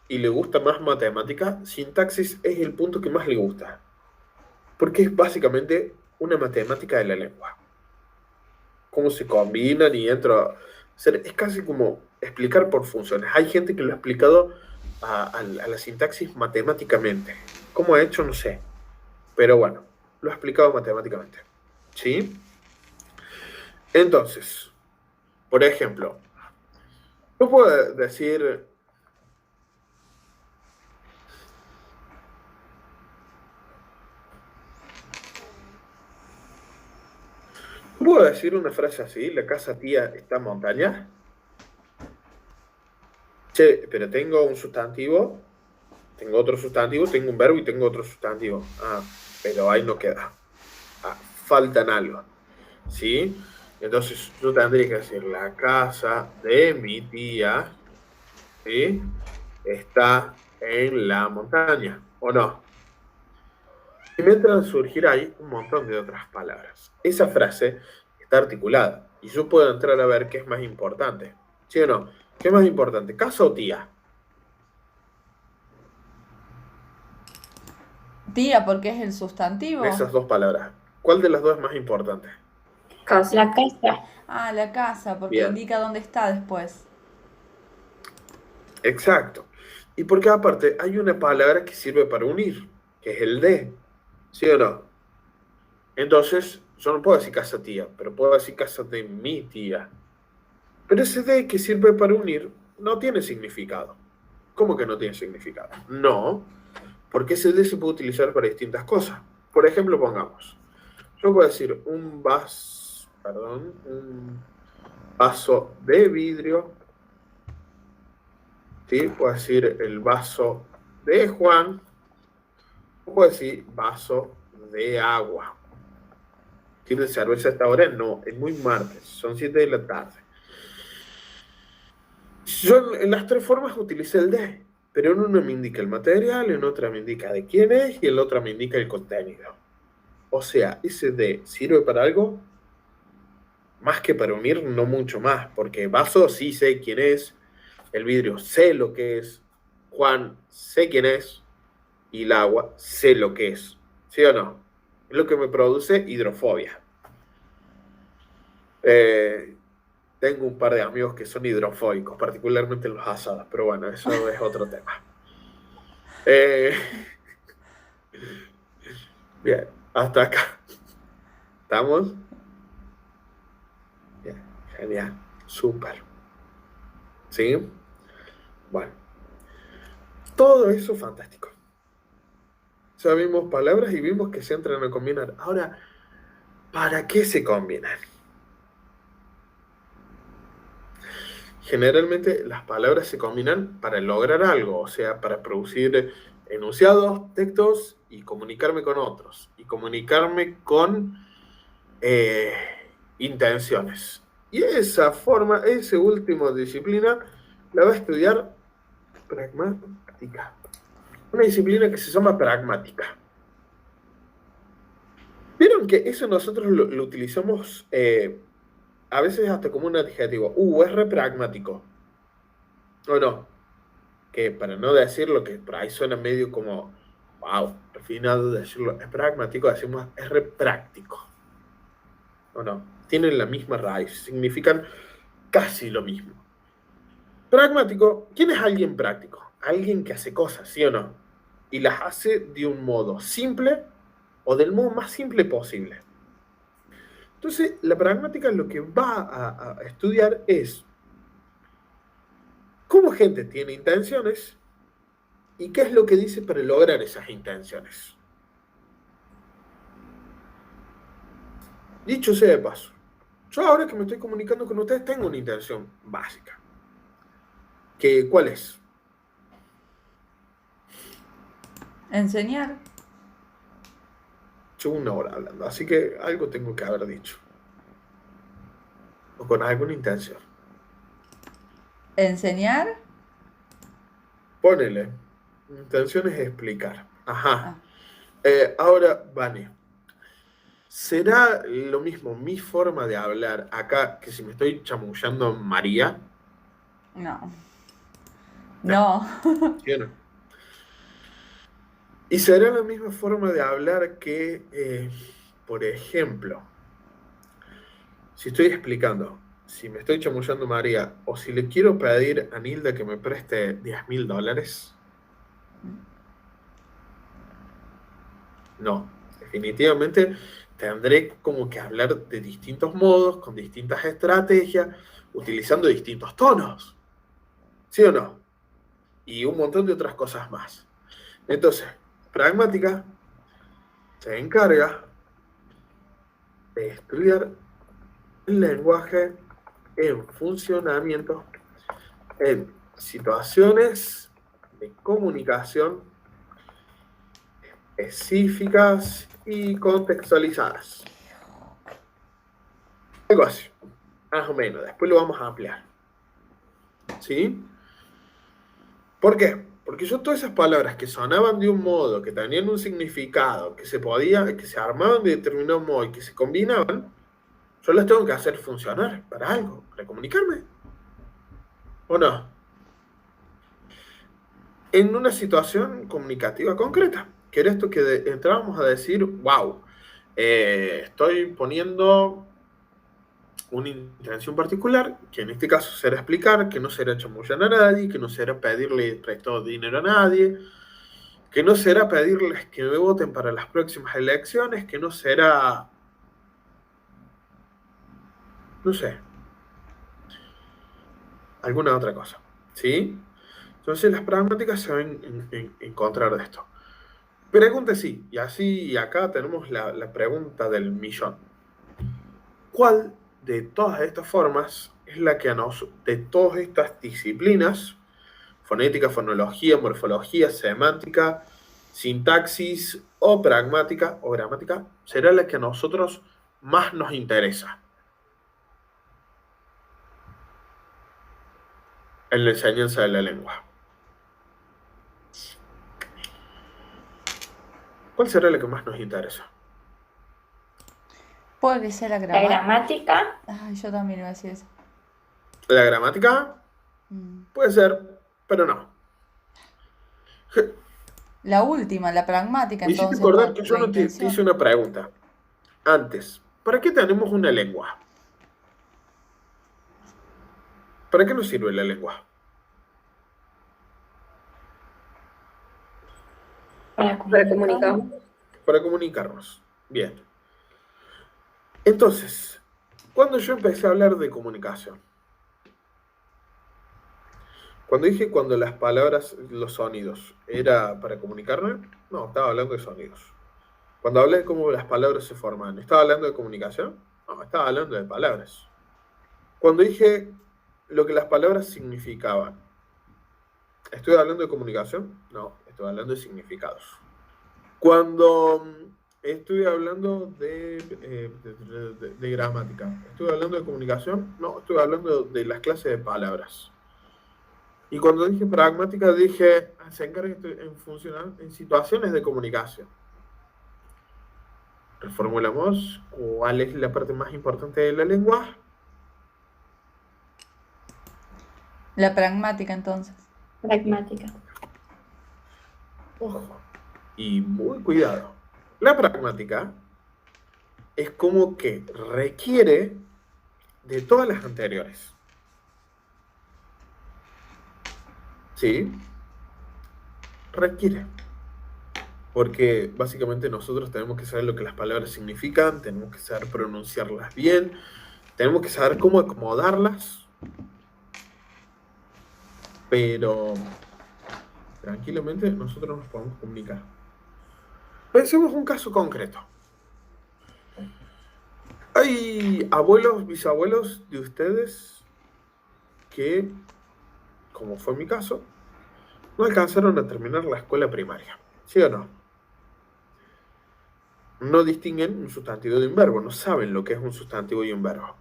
y le gusta más matemática, sintaxis es el punto que más le gusta, porque es básicamente una matemática de la lengua. Cómo se combinan y entra. Es casi como explicar por funciones. Hay gente que lo ha explicado a la sintaxis matemáticamente. ¿Cómo ha hecho? No sé. Pero bueno, lo ha explicado matemáticamente. ¿Sí? Entonces, por ejemplo, yo puedo decir... ¿Puedo decir una frase así? La casa tía está en montaña. Che, pero tengo un sustantivo, tengo otro sustantivo, tengo un verbo y tengo otro sustantivo. Ah, pero ahí no queda. Ah, faltan algo. ¿Sí? Entonces yo tendría que decir, la casa de mi tía, ¿sí?, está en la montaña, ¿o no? Y me entran a surgir ahí un montón de otras palabras. Esa frase está articulada y yo puedo entrar a ver qué es más importante. ¿Sí o no? ¿Qué es más importante? ¿Casa o tía? Tía, porque es el sustantivo. De esas dos palabras. ¿Cuál de las dos es más importante? Casa. La casa. Ah, la casa, porque Bien. indica dónde está después. Exacto. Y porque aparte hay una palabra que sirve para unir, que es el de. ¿Sí o no? Entonces, yo no puedo decir casa tía, pero puedo decir casa de mi tía. Pero ese de que sirve para unir no tiene significado. ¿Cómo que no tiene significado? No, porque ese de se puede utilizar para distintas cosas. Por ejemplo, pongamos, yo puedo decir un vaso de vidrio. ¿Sí? Puedo decir el vaso de Juan. O puedo decir vaso de agua. ¿Tiene cerveza a esta hora? No, es muy martes, son 7 de la tarde. Yo en las tres formas utilicé el de, pero en una me indica el material, en otra me indica de quién es y en la otra me indica el contenido. O sea, ese de sirve para algo más que para unir, no mucho más, porque vaso sí sé quién es, el vidrio sé lo que es, Juan sé quién es y el agua sé lo que es. ¿Sí o no? Es lo que me produce hidrofobia. Tengo un par de amigos que son hidrofóbicos, particularmente en los asados, pero bueno, eso es otro tema. Bien, hasta acá. ¿Estamos? Bien, genial, súper. ¿Sí? Bueno, todo eso fantástico. Ya vimos palabras y vimos que se entran a combinar. Ahora, ¿para qué se combinan? Generalmente las palabras se combinan para lograr algo, o sea, para producir enunciados, textos y comunicarme con otros. Y comunicarme con eh, intenciones. Y esa forma, esa última disciplina, la va a estudiar pragmática. Una disciplina que se llama pragmática. Vieron que eso nosotros lo utilizamos a veces hasta como un adjetivo. Es re pragmático. ¿O no? Que para no decirlo, que por ahí suena medio como, wow, refinado decirlo, es pragmático, decimos es re práctico. ¿O no? Tienen la misma raíz, significan casi lo mismo. Pragmático, ¿quién es alguien práctico? Alguien que hace cosas, ¿sí o no? Y las hace de un modo simple o del modo más simple posible. Entonces, la pragmática lo que va a estudiar es cómo gente tiene intenciones y qué es lo que dice para lograr esas intenciones. Dicho sea de paso, yo ahora que me estoy comunicando con ustedes tengo una intención básica. ¿Cuál es? Enseñar. Llevo 1 hora hablando, así que algo tengo que haber dicho. O con alguna intención. Enseñar. Ponele. Intención es explicar. Ajá. Ah, Ahora, Vane, ¿será lo mismo mi forma de hablar acá que si me estoy chamullando María? no. No. ¿Sí o no? ¿Y será la misma forma de hablar que, por ejemplo, si estoy explicando, si me estoy chamullando María, o si le quiero pedir a Nilda que me preste $10.000? No, definitivamente tendré como que hablar de distintos modos, con distintas estrategias, utilizando distintos tonos. ¿Sí o no? Y un montón de otras cosas más. Entonces, pragmática se encarga de estudiar el lenguaje en funcionamiento, en situaciones de comunicación específicas y contextualizadas. Algo así, más o menos. Después lo vamos a ampliar. ¿Sí? ¿Por qué? Porque yo todas esas palabras que sonaban de un modo, que tenían un significado, que se armaban de determinado modo y que se combinaban, yo las tengo que hacer funcionar para algo, para comunicarme. ¿O no? En una situación comunicativa concreta, que era esto que entrábamos a decir, wow, estoy poniendo una intención particular, que en este caso será explicar, que no será chamullar a nadie, que no será pedirle prestado dinero a nadie, que no será pedirles que me voten para las próximas elecciones, que no será, no sé, alguna otra cosa, ¿sí? Entonces las pragmáticas se van a encontrar de esto. Pregunta sí, y así, y acá tenemos la pregunta del millón. ¿Cuál de todas estas formas es la que de todas estas disciplinas, fonética, fonología, morfología, semántica, sintaxis o pragmática o gramática, será la que a nosotros más nos interesa en la enseñanza de la lengua? ¿Cuál será la que más nos interesa? Puede ser la La gramática. gramática, Ay, yo también iba a decir eso. La gramática puede ser, pero no. La última, la pragmática, Me hiciste entonces, acordar por que yo la no te intención. hice una pregunta. Antes, ¿para qué tenemos una lengua? ¿Para qué nos sirve la lengua? para Para comunicar. Para comunicarnos. Bien. Entonces, cuando yo empecé a hablar de comunicación, cuando las palabras, los sonidos, ¿era para comunicarme? No, estaba hablando de sonidos. Cuando hablé de cómo las palabras se forman, ¿estaba hablando de comunicación? No, estaba hablando de palabras. Cuando dije lo que las palabras significaban, ¿estoy hablando de comunicación? No, estoy hablando de significados. Cuando estoy hablando de gramática. ¿Estoy hablando de comunicación? No, estoy hablando de las clases de palabras. Y cuando dije pragmática, dije, se encarga en situaciones de comunicación. Reformulamos, ¿cuál es la parte más importante de la lengua? La pragmática, entonces. Pragmática. Ojo, y muy cuidado. La pragmática es como que requiere de todas las anteriores. ¿Sí? Requiere. Porque básicamente nosotros tenemos que saber lo que las palabras significan, tenemos que saber pronunciarlas bien, tenemos que saber cómo acomodarlas, pero tranquilamente nosotros nos podemos comunicar. Pensemos un caso concreto. Hay abuelos, bisabuelos de ustedes que, como fue mi caso, no alcanzaron a terminar la escuela primaria. ¿Sí o no? No distinguen un sustantivo de un verbo, no saben lo que es un sustantivo y un verbo.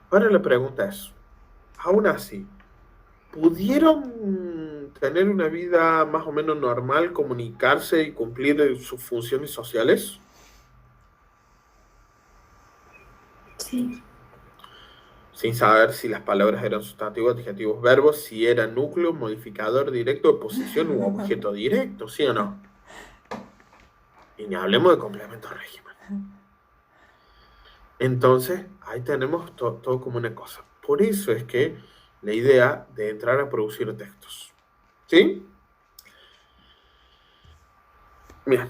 Ahora la pregunta es, aún así, ¿pudieron tener una vida más o menos normal, comunicarse y cumplir sus funciones sociales? Sí. Sin saber si las palabras eran sustantivos, adjetivos, verbos, si era núcleo, modificador directo, posición u objeto directo, ¿sí o no? Y ni hablemos de complemento de régimen. Entonces, ahí tenemos todo como una cosa. Por eso es que la idea de entrar a producir textos. ¿Sí? Bien.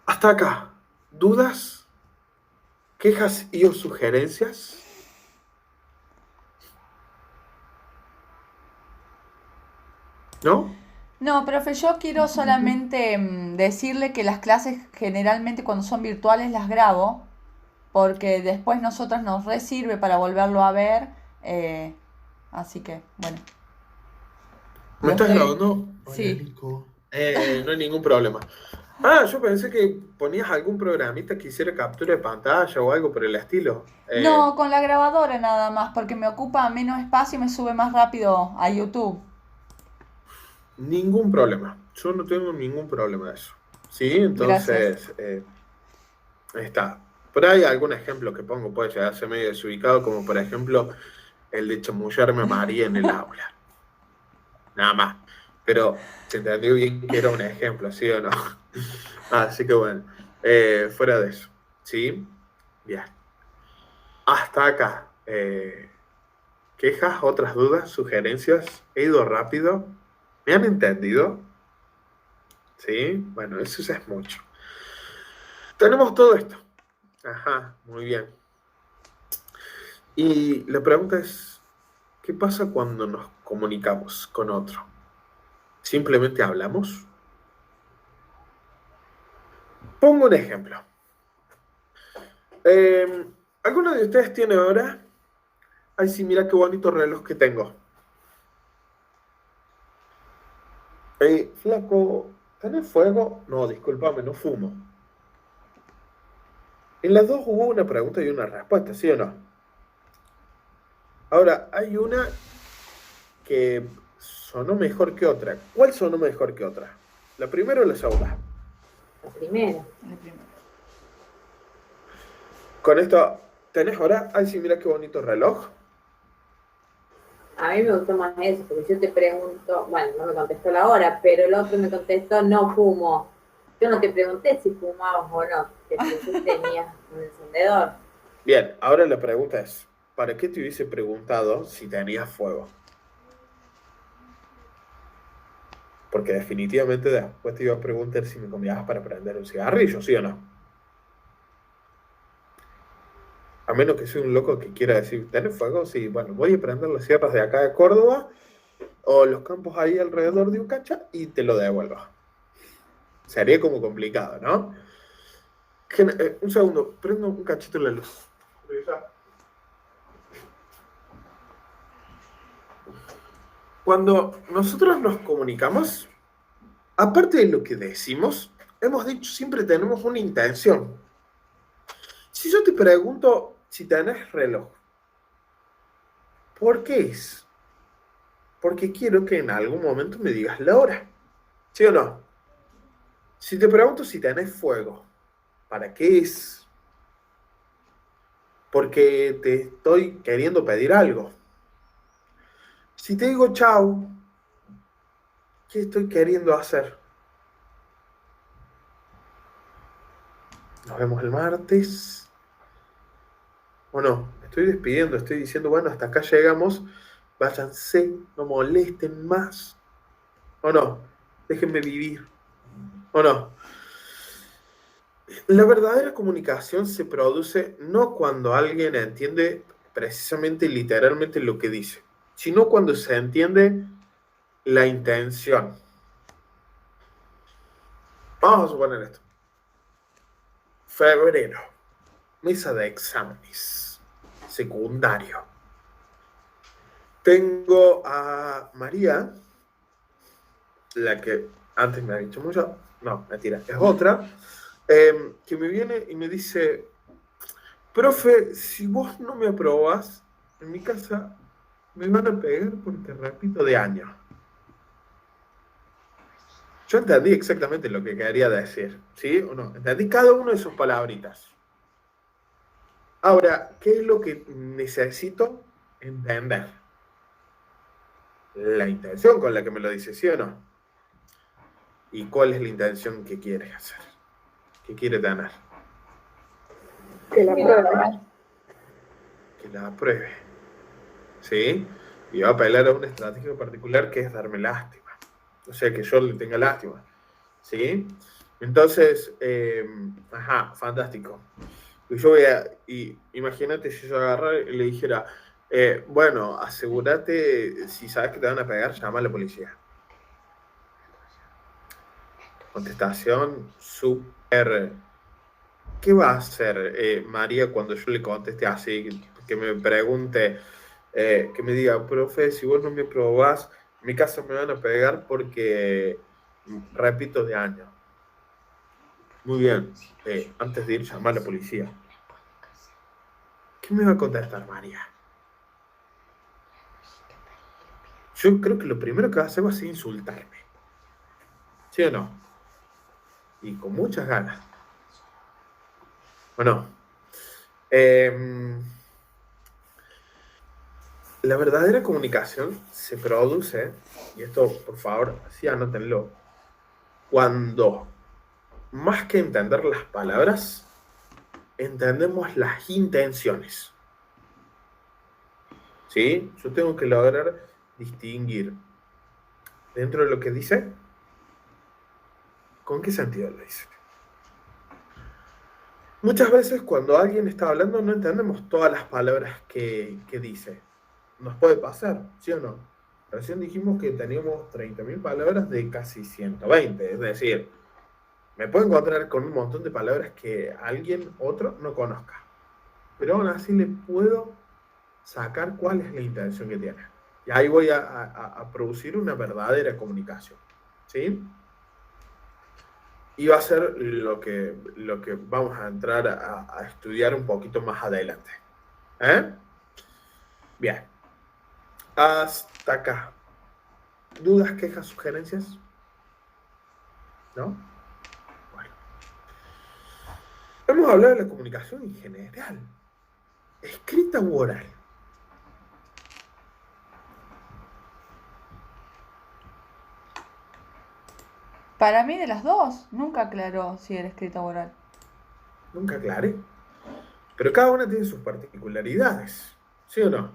Hasta acá. ¿Dudas? ¿Quejas y o sugerencias? ¿No? No, profe, yo quiero solamente decirle que las clases generalmente cuando son virtuales las grabo, porque después nosotras nos resirve para volverlo a ver. Así que, bueno. ¿Me Lo estás estoy- grabando? Hola, Sí. Nico. No hay ningún problema. Yo pensé que ponías algún programita que hiciera captura de pantalla o algo por el estilo. No, con la grabadora nada más, porque me ocupa menos espacio y me sube más rápido a YouTube. Ningún problema. Yo no tengo ningún problema de eso. ¿Sí? Gracias. Entonces, está. Por ahí algún ejemplo que pongo puede llegar a ser medio desubicado, como por ejemplo el de chamullarme a María en el aula. Nada más. Pero se entendió bien que era un ejemplo, ¿sí o no? Así que bueno, fuera de eso. ¿Sí? Bien. Hasta acá. ¿Quejas, otras dudas, sugerencias? ¿He ido rápido? ¿Me han entendido? ¿Sí? Bueno, eso ya es mucho. Tenemos todo esto. Ajá, muy bien. Y la pregunta es, ¿qué pasa cuando nos comunicamos con otro? ¿Simplemente hablamos? Pongo un ejemplo. ¿Alguno de ustedes tiene ahora? Ay, sí, mira qué bonito reloj que tengo. Flaco, ¿tenés fuego? No, discúlpame, no fumo. En las dos hubo una pregunta y una respuesta, ¿sí o no? Ahora, hay una que sonó mejor que otra. ¿Cuál sonó mejor que otra? ¿La primera o la segunda? La primera. El primero. Con esto, ¿tenés ahora? Ay, sí, mira qué bonito reloj. A mí me gustó más eso, porque yo te pregunto, bueno, no me contestó la hora, pero el otro me contestó, no fumo. Yo no te pregunté si fumabas o no, te pregunté si tenías un encendedor. Bien, ahora la pregunta es, ¿para qué te hubiese preguntado si tenías fuego? Porque definitivamente después te iba a preguntar si me convidabas para prender un cigarrillo, ¿sí o no? A menos que sea un loco que quiera decir, ¿tenés fuego? Sí, bueno, voy a prender las sierras de acá de Córdoba o los campos ahí alrededor de Ucacha y te lo devuelvo. Sería como complicado, ¿no? Un segundo, prendo un cachito la luz. Cuando nosotros nos comunicamos, aparte de lo que decimos, hemos dicho, siempre tenemos una intención. Si yo te pregunto si tenés reloj, ¿por qué es? Porque quiero que en algún momento me digas la hora. ¿Sí o no? Si te pregunto si tenés fuego, ¿para qué es? Porque te estoy queriendo pedir algo. Si te digo chau, ¿qué estoy queriendo hacer? Nos vemos el martes. ¿O no? Me estoy despidiendo, estoy diciendo, bueno, hasta acá llegamos. Váyanse, no molesten más. ¿O no? Déjenme vivir. ¿O no? La verdadera comunicación se produce no cuando alguien entiende precisamente y literalmente lo que dice, sino cuando se entiende la intención. Vamos a suponer esto. Febrero, mesa de exámenes, secundario. Tengo a María, la que antes me ha dicho mucho, no, mentira, es otra, que me viene y me dice, profe, si vos no me aprobás, en mi casa me van a pegar porque repito de año. Yo entendí exactamente lo que quería decir, ¿sí o no? Entendí cada una de sus palabritas. Ahora, ¿qué es lo que necesito entender? La intención con la que me lo dice, ¿sí o no? ¿Y cuál es la intención que quiere hacer? ¿Qué quiere tener? Que la pruebe. Que la apruebe. ¿Sí? Y va a apelar a una estrategia particular que es darme lástima. O sea, que yo le tenga lástima. ¿Sí? Entonces, fantástico. Y imagínate si yo agarrara y le dijera, bueno, asegúrate, si sabes que te van a pegar, llama a la policía. Contestación súper... ¿Qué va a hacer María cuando yo le conteste así? Que me pregunte, que me diga, profe, si vos no me probás, en mi casa me van a pegar porque repito de año. Muy bien, antes de ir, llamar a la policía. ¿Qué me va a contestar María? Yo creo que lo primero que va a hacer va a ser insultarme. ¿Sí o no? Y con muchas ganas. ¿O no? La verdadera comunicación se produce, y esto por favor, sí anótenlo, cuando más que entender las palabras, entendemos las intenciones. ¿Sí? Yo tengo que lograr distinguir dentro de lo que dice, ¿con qué sentido lo dice? Muchas veces cuando alguien está hablando no entendemos todas las palabras que dice. Nos puede pasar, ¿sí o no? Recién dijimos que teníamos 30.000 palabras de casi 120, es decir, me puedo encontrar con un montón de palabras que alguien otro no conozca, pero aún así le puedo sacar cuál es la intención que tiene. Y ahí voy a producir una verdadera comunicación, ¿sí? Y va a ser lo que vamos a entrar a estudiar un poquito más adelante. Bien. Hasta acá. ¿Dudas, quejas, sugerencias? ¿No? Bueno. Hemos hablado de la comunicación en general. Escrita u oral. Para mí de las dos, nunca aclaró si era escrita o oral. Nunca aclaré. Pero cada una tiene sus particularidades. ¿Sí o no?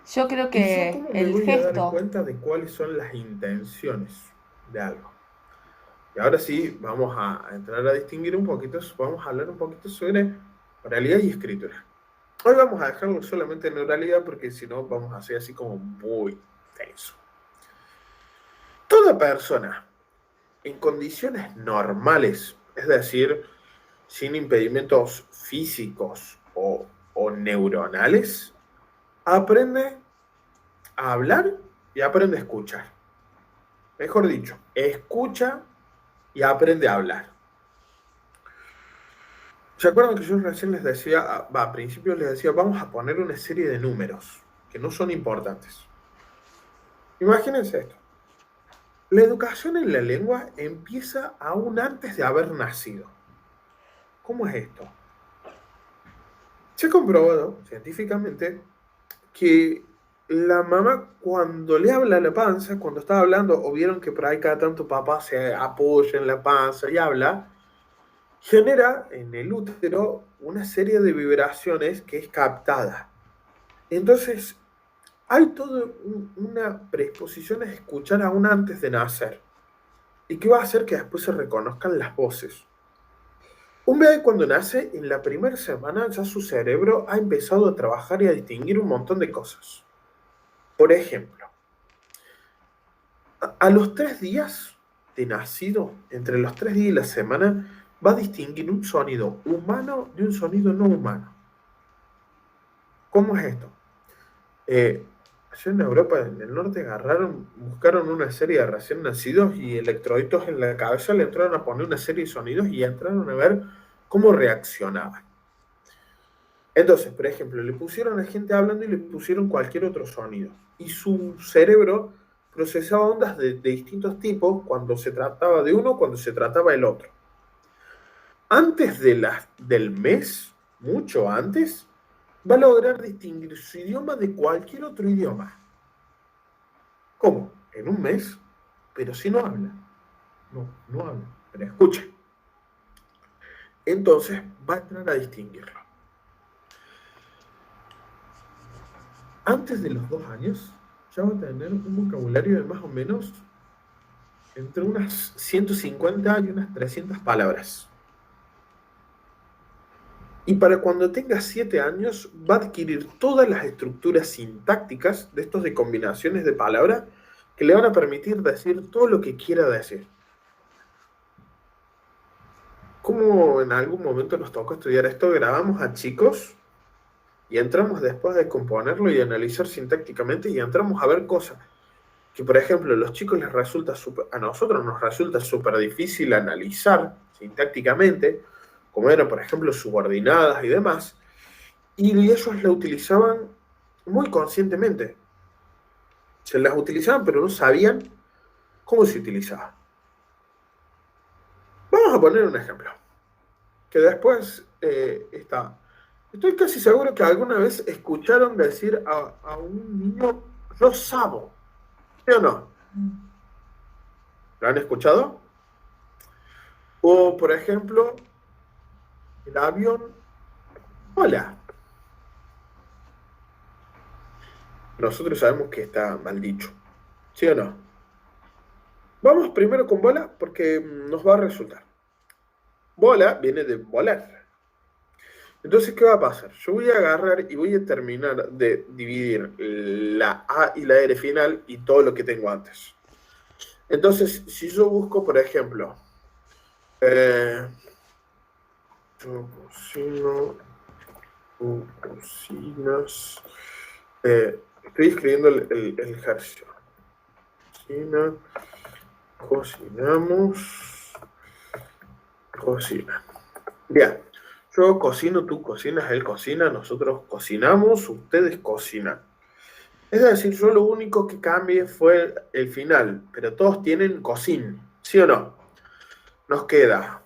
Yo creo ¿Y yo que cómo me el voy a dar gesto, cuenta de cuáles son las intenciones de algo? Y ahora sí, vamos a entrar a distinguir un poquito, vamos a hablar un poquito sobre oralidad y escritura. Hoy vamos a dejarlo solamente en oralidad porque si no vamos a hacer así como muy tenso. Toda persona en condiciones normales, es decir, sin impedimentos físicos o neuronales, aprende a hablar y aprende a escuchar. Mejor dicho, escucha y aprende a hablar. ¿Se acuerdan que yo recién les decía, a principio les decía, vamos a poner una serie de números que no son importantes? Imagínense esto. La educación en la lengua empieza aún antes de haber nacido. ¿Cómo es esto? Se ha comprobado científicamente que la mamá cuando le habla a la panza, cuando está hablando, o vieron que por ahí cada tanto papá se apoya en la panza y habla, genera en el útero una serie de vibraciones que es captada. Entonces, hay toda una predisposición a escuchar aún antes de nacer. ¿Y qué va a hacer que después se reconozcan las voces? Un bebé cuando nace, en la primera semana ya su cerebro ha empezado a trabajar y a distinguir un montón de cosas. Por ejemplo, a los 3 días de nacido, entre los 3 días y la semana, va a distinguir un sonido humano de un sonido no humano. ¿Cómo es esto? Allá en Europa, en el norte, buscaron una serie de recién nacidos y electroditos en la cabeza, le entraron a poner una serie de sonidos y entraron a ver cómo reaccionaban. Entonces, por ejemplo, le pusieron a gente hablando y le pusieron cualquier otro sonido. Y su cerebro procesaba ondas de distintos tipos cuando se trataba de uno, cuando se trataba del otro. Antes del mes, mucho antes, va a lograr distinguir su idioma de cualquier otro idioma. ¿Cómo? En un mes, pero si no habla. No habla, pero escucha. Entonces va a entrar a distinguirlo. Antes de los 2 años, ya va a tener un vocabulario de más o menos entre unas 150 y unas 300 palabras. Y para cuando tenga 7 años, va a adquirir todas las estructuras sintácticas de estos de combinaciones de palabras que le van a permitir decir todo lo que quiera decir. Como en algún momento nos tocó estudiar esto, grabamos a chicos y entramos después de componerlo y analizar sintácticamente y entramos a ver cosas que, por ejemplo, a los chicos les resulta a nosotros nos resulta súper difícil analizar sintácticamente, como eran, por ejemplo, subordinadas y demás, y ellos la utilizaban muy conscientemente. Se las utilizaban, pero no sabían cómo se utilizaba. Vamos a poner un ejemplo, que después está. Estoy casi seguro que alguna vez escucharon decir a un niño, yo sabo, ¿sí o no? ¿Lo han escuchado? O, por ejemplo, el avión, hola. Nosotros sabemos que está mal dicho, ¿sí o no? Vamos primero con bola porque nos va a resultar. Bola viene de volar. Entonces, ¿qué va a pasar? Yo voy a agarrar y voy a terminar de dividir la A y la R final y todo lo que tengo antes. Entonces, si yo busco, por ejemplo, yo cocino, tú cocinas, estoy escribiendo el ejercicio. Cocina, cocinamos, cocina. Bien. Yo cocino, tú cocinas, él cocina, nosotros cocinamos, ustedes cocinan. Es decir, yo lo único que cambié fue el final, pero todos tienen cocin, ¿sí o no? Nos queda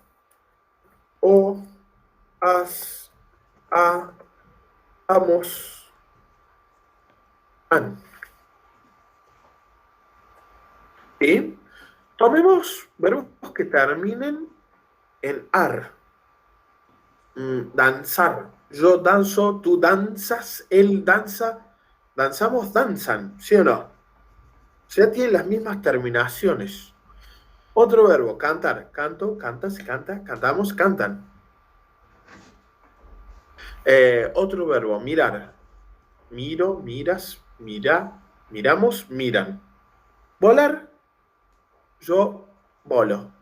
o, as, a, amos, an. ¿Sí? Tomemos verbos que terminen en ar. Danzar. Yo danzo, tú danzas, él danza, danzamos, danzan, ¿sí o no? O sea, tienen las mismas terminaciones. Otro verbo, cantar, canto, canta, se canta, cantamos, cantan. Otro verbo, mirar, miro, miras, mira, miramos, miran. Volar, yo volo.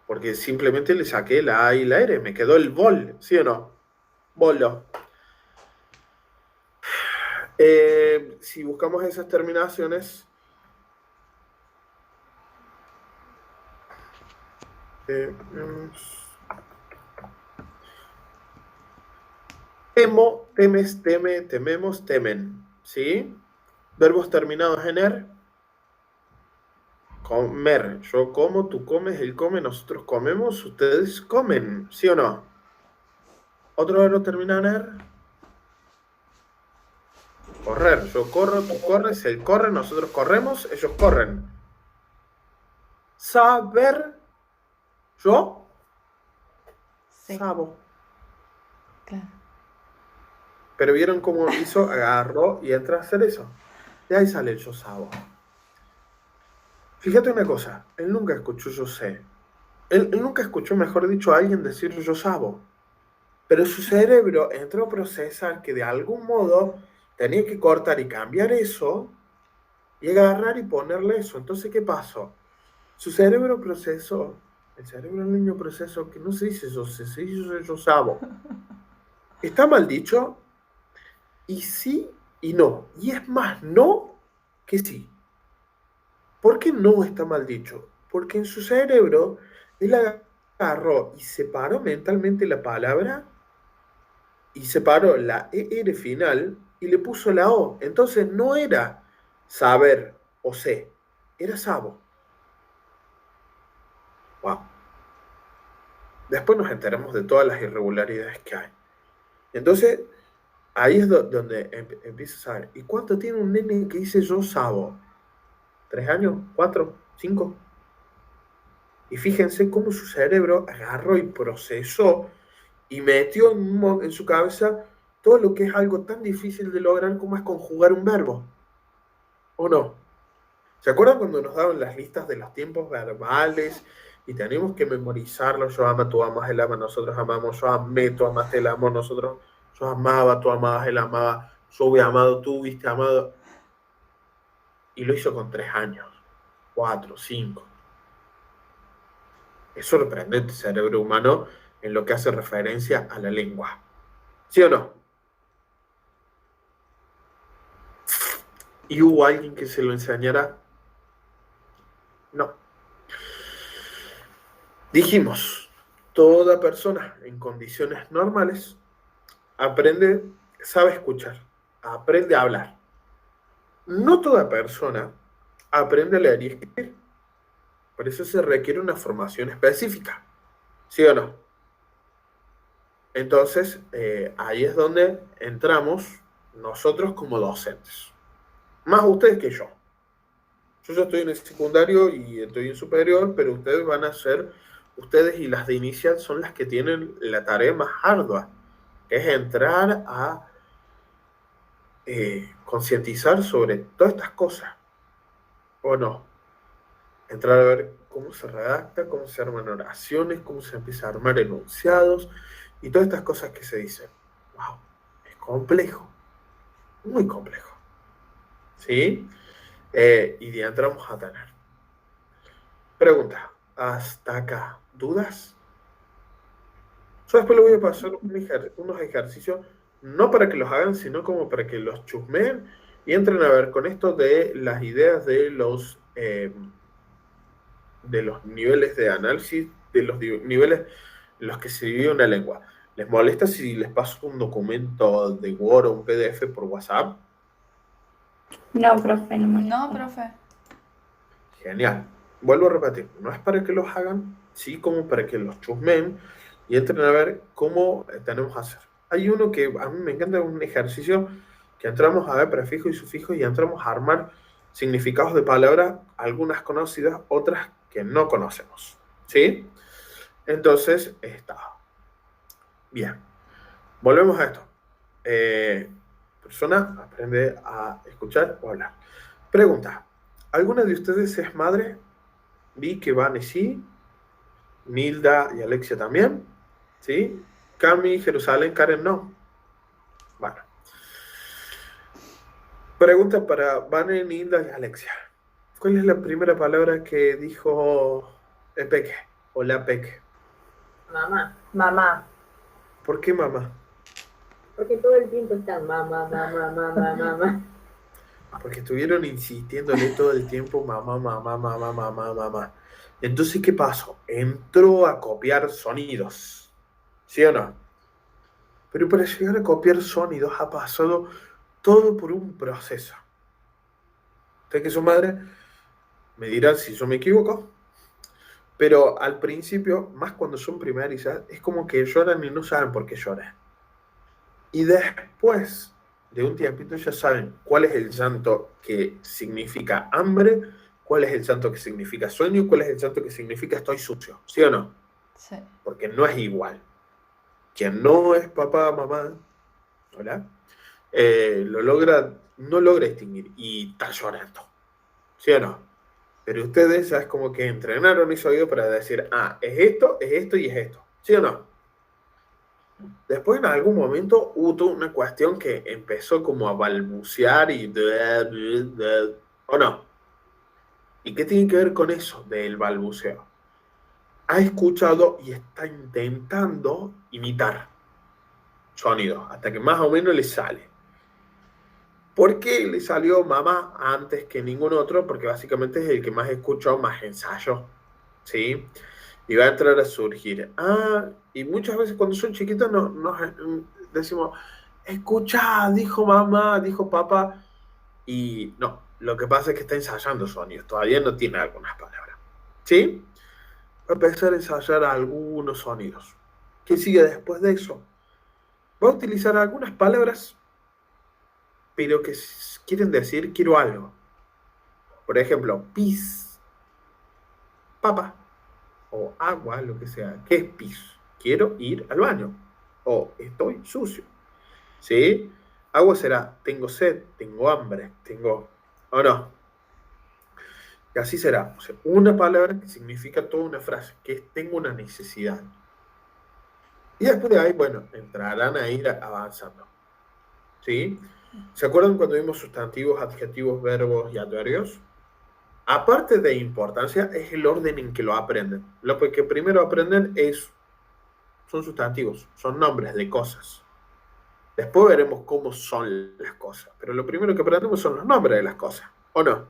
Porque simplemente le saqué la A y la R, me quedó el vol, ¿sí o no? Volo. Si buscamos esas terminaciones, Temo, temes, teme, tememos, temen. ¿Sí? Verbos terminados en er. Comer. Yo como, tú comes, él come, nosotros comemos, ustedes comen. ¿Sí o no? Otro verbo terminado en er. Correr. Yo corro, tú corres, él corre, nosotros corremos, ellos corren. Saber. Yo Sí, sabo. claro. Pero vieron cómo hizo, agarró y entra a hacer eso. De ahí sale el yo sabo. Fíjate una cosa, él nunca escuchó yo sé. Él nunca escuchó, mejor dicho, a alguien decir yo sabo. Pero su cerebro entró a procesar que de algún modo tenía que cortar y cambiar eso y agarrar y ponerle eso. Entonces, ¿qué pasó? Su cerebro procesó, el cerebro del niño procesó que no se dice yo sé, se dice yo sabo. ¿Está mal dicho? Y sí y no. Y es más no que sí. ¿Por qué no está mal dicho? Porque en su cerebro él agarró y separó mentalmente la palabra y separó la ER final y le puso la O. Entonces no era saber o sé, era sabo. Wow. Después nos enteramos de todas las irregularidades que hay. Entonces, ahí es donde empiezas a ver. ¿Y cuánto tiene un nene que dice yo sabo? ¿3 años? ¿4? ¿5? Y fíjense cómo su cerebro agarró y procesó y metió en su cabeza todo lo que es algo tan difícil de lograr como es conjugar un verbo. ¿O no? ¿Se acuerdan cuando nos daban las listas de los tiempos verbales y teníamos que memorizarlos? Yo amo, tú amas, él ama, nosotros amamos, yo amé, tú amaste, él amó, nosotros, yo amaba, tú amabas, él amaba, yo hubiera amado, tú hubiste amado. Y lo hizo con 3 años, 4, 5. Es sorprendente el cerebro humano en lo que hace referencia a la lengua. ¿Sí o no? ¿Y hubo alguien que se lo enseñara? No. Dijimos, toda persona en condiciones normales aprende, sabe escuchar, aprende a hablar. No toda persona aprende a leer y escribir. Por eso se requiere una formación específica. ¿Sí o no? Entonces, ahí es donde entramos nosotros como docentes. Más ustedes que yo. Yo ya estoy en el secundario y estoy en superior, pero ustedes van a ser, ustedes y las de inicial son las que tienen la tarea más ardua, que es entrar a concientizar sobre todas estas cosas, ¿o no? Entrar a ver cómo se redacta, cómo se arman oraciones, cómo se empieza a armar enunciados y todas estas cosas que se dicen. ¡Wow! Es complejo, muy complejo. ¿Sí? Y de entramos a tener. Pregunta, ¿hasta acá dudas? Yo después les voy a pasar unos ejercicios, no para que los hagan, sino como para que los chusmeen y entren a ver con esto de las ideas de los niveles de análisis, de los niveles en los que se divide una lengua. ¿Les molesta si les paso un documento de Word o un PDF por WhatsApp? No, profe, no me No, profe. Genial. Vuelvo a repetir, no es para que los hagan, sí como para que los chusmen y entren a ver cómo tenemos que hacer. Hay uno que a mí me encanta, un ejercicio que entramos a ver prefijos y sufijos y entramos a armar significados de palabras, algunas conocidas, otras que no conocemos. ¿Sí? Entonces, está. Bien. Volvemos a esto. Persona aprende a escuchar o hablar. Pregunta. ¿Alguna de ustedes es madre? Vi que Vane sí, Nilda y Alexia también, ¿sí? Cami, Jerusalén, Karen no. Bueno. Pregunta para Vane, Nilda y Alexia. ¿Cuál es la primera palabra que dijo Peque o la Peque? Mamá. Mamá. ¿Por qué mamá? Porque todo el tiempo están mamá, mamá, mamá, mamá. Porque estuvieron insistiéndole todo el tiempo mamá, mamá, mamá, mamá, mamá. Entonces, ¿qué pasó? Entró a copiar sonidos, ¿sí o no? Pero para llegar a copiar sonidos ha pasado todo por un proceso. Usted que su madre me dirá si yo me equivoco, pero al principio, más cuando son primerizas, es como que lloran y no saben por qué lloran. Y después de un tiempito ya saben cuál es el llanto que significa hambre, cuál es el llanto que significa sueño y cuál es el llanto que significa estoy sucio, ¿sí o no? Sí. Porque no es igual. Quien no es papá, mamá, ¿hola? No logra distinguir y está llorando, ¿sí o no? Pero ustedes ya es como que entrenaron ese oído para decir, es esto y es esto, ¿sí o no? Después en algún momento hubo toda una cuestión que empezó como a balbucear ¿o no? ¿Y qué tiene que ver con eso del balbuceo? Ha escuchado y está intentando imitar sonidos hasta que más o menos le sale. ¿Por qué le salió mamá antes que ningún otro? Porque básicamente es el que más escuchó, más ensayó, ¿sí? Y va a entrar a surgir. Y muchas veces cuando son chiquitos nos decimos, escucha, dijo mamá, dijo papá. Y no, lo que pasa es que está ensayando sonidos, todavía no tiene algunas palabras, ¿sí? Va a empezar a ensayar algunos sonidos. ¿Qué sigue después de eso? Va a utilizar algunas palabras, pero que quieren decir quiero algo. Por ejemplo, pis, papa o agua, lo que sea. ¿Qué es pis? Quiero ir al baño. O estoy sucio. ¿Sí? Agua será tengo sed, tengo hambre, tengo... ¿O no? Y así será. O sea, una palabra que significa toda una frase, que es tengo una necesidad. Y después de ahí, bueno, entrarán a ir avanzando. ¿Sí? ¿Se acuerdan cuando vimos sustantivos, adjetivos, verbos y adverbios? Aparte de importancia, es el orden en que lo aprenden. Lo que primero aprenden son sustantivos, son nombres de cosas. Después veremos cómo son las cosas. Pero lo primero que aprendemos son los nombres de las cosas, ¿o no?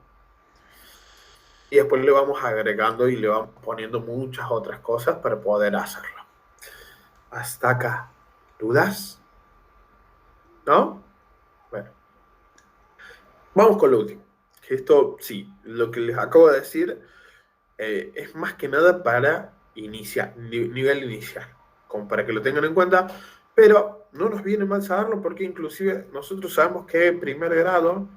Y después le vamos agregando y le vamos poniendo muchas otras cosas para poder hacerlo. Hasta acá. ¿Dudas? ¿No? Bueno. Vamos con lo último. Que esto, sí, lo que les acabo de decir es más que nada para iniciar, nivel inicial, como para que lo tengan en cuenta, pero no nos viene mal saberlo porque inclusive nosotros sabemos que en primer grado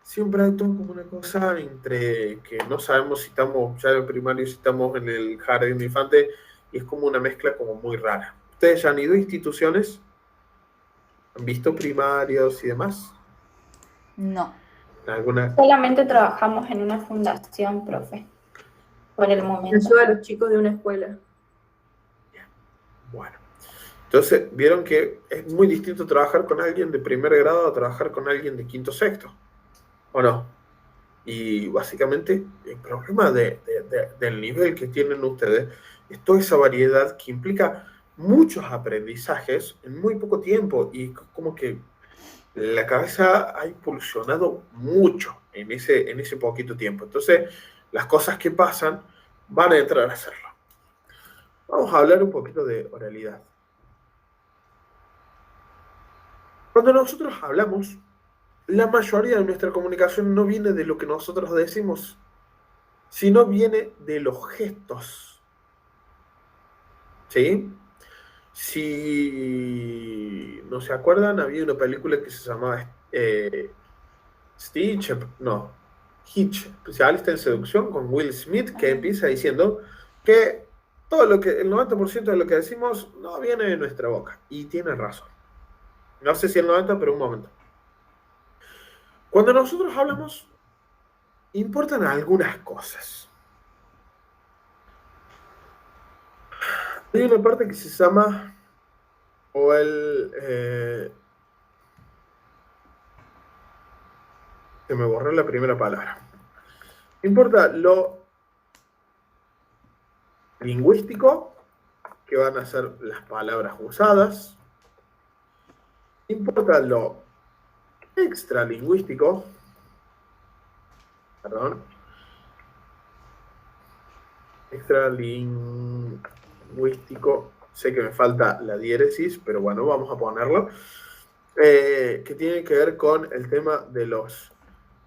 siempre hay todo como una cosa entre que no sabemos si estamos ya en primario, si estamos en el jardín de infante, y es como una mezcla como muy rara. ¿Ustedes ya han ido a instituciones? ¿Han visto primarios y demás? No. ¿Alguna? Solamente trabajamos en una fundación, profe, por el Yo momento. llevo a los chicos de una escuela. Bueno. Entonces, vieron que es muy distinto trabajar con alguien de primer grado a trabajar con alguien de quinto sexto, ¿o no? Y básicamente el problema del nivel que tienen ustedes es toda esa variedad que implica muchos aprendizajes en muy poco tiempo y como que la cabeza ha impulsionado mucho en ese poquito tiempo. Entonces, las cosas que pasan van a entrar a hacerlo. Vamos a hablar un poquito de oralidad. Cuando nosotros hablamos, la mayoría de nuestra comunicación no viene de lo que nosotros decimos, sino viene de los gestos. ¿Sí? Si no se acuerdan, había una película que se llamaba Stitch, no, Hitch, especialista en seducción, con Will Smith, que empieza diciendo que el 90% de lo que decimos no viene de nuestra boca. Y tiene razón. No sé si el 90, pero un momento. Cuando nosotros hablamos, importan algunas cosas. Hay una parte que se llama, se me borró la primera palabra. Importa lo lingüístico, que van a ser las palabras usadas. Importa lo extralingüístico, perdón. extralingüístico. Sé que me falta la diéresis, pero bueno, vamos a ponerlo. Que tiene que ver con el tema de los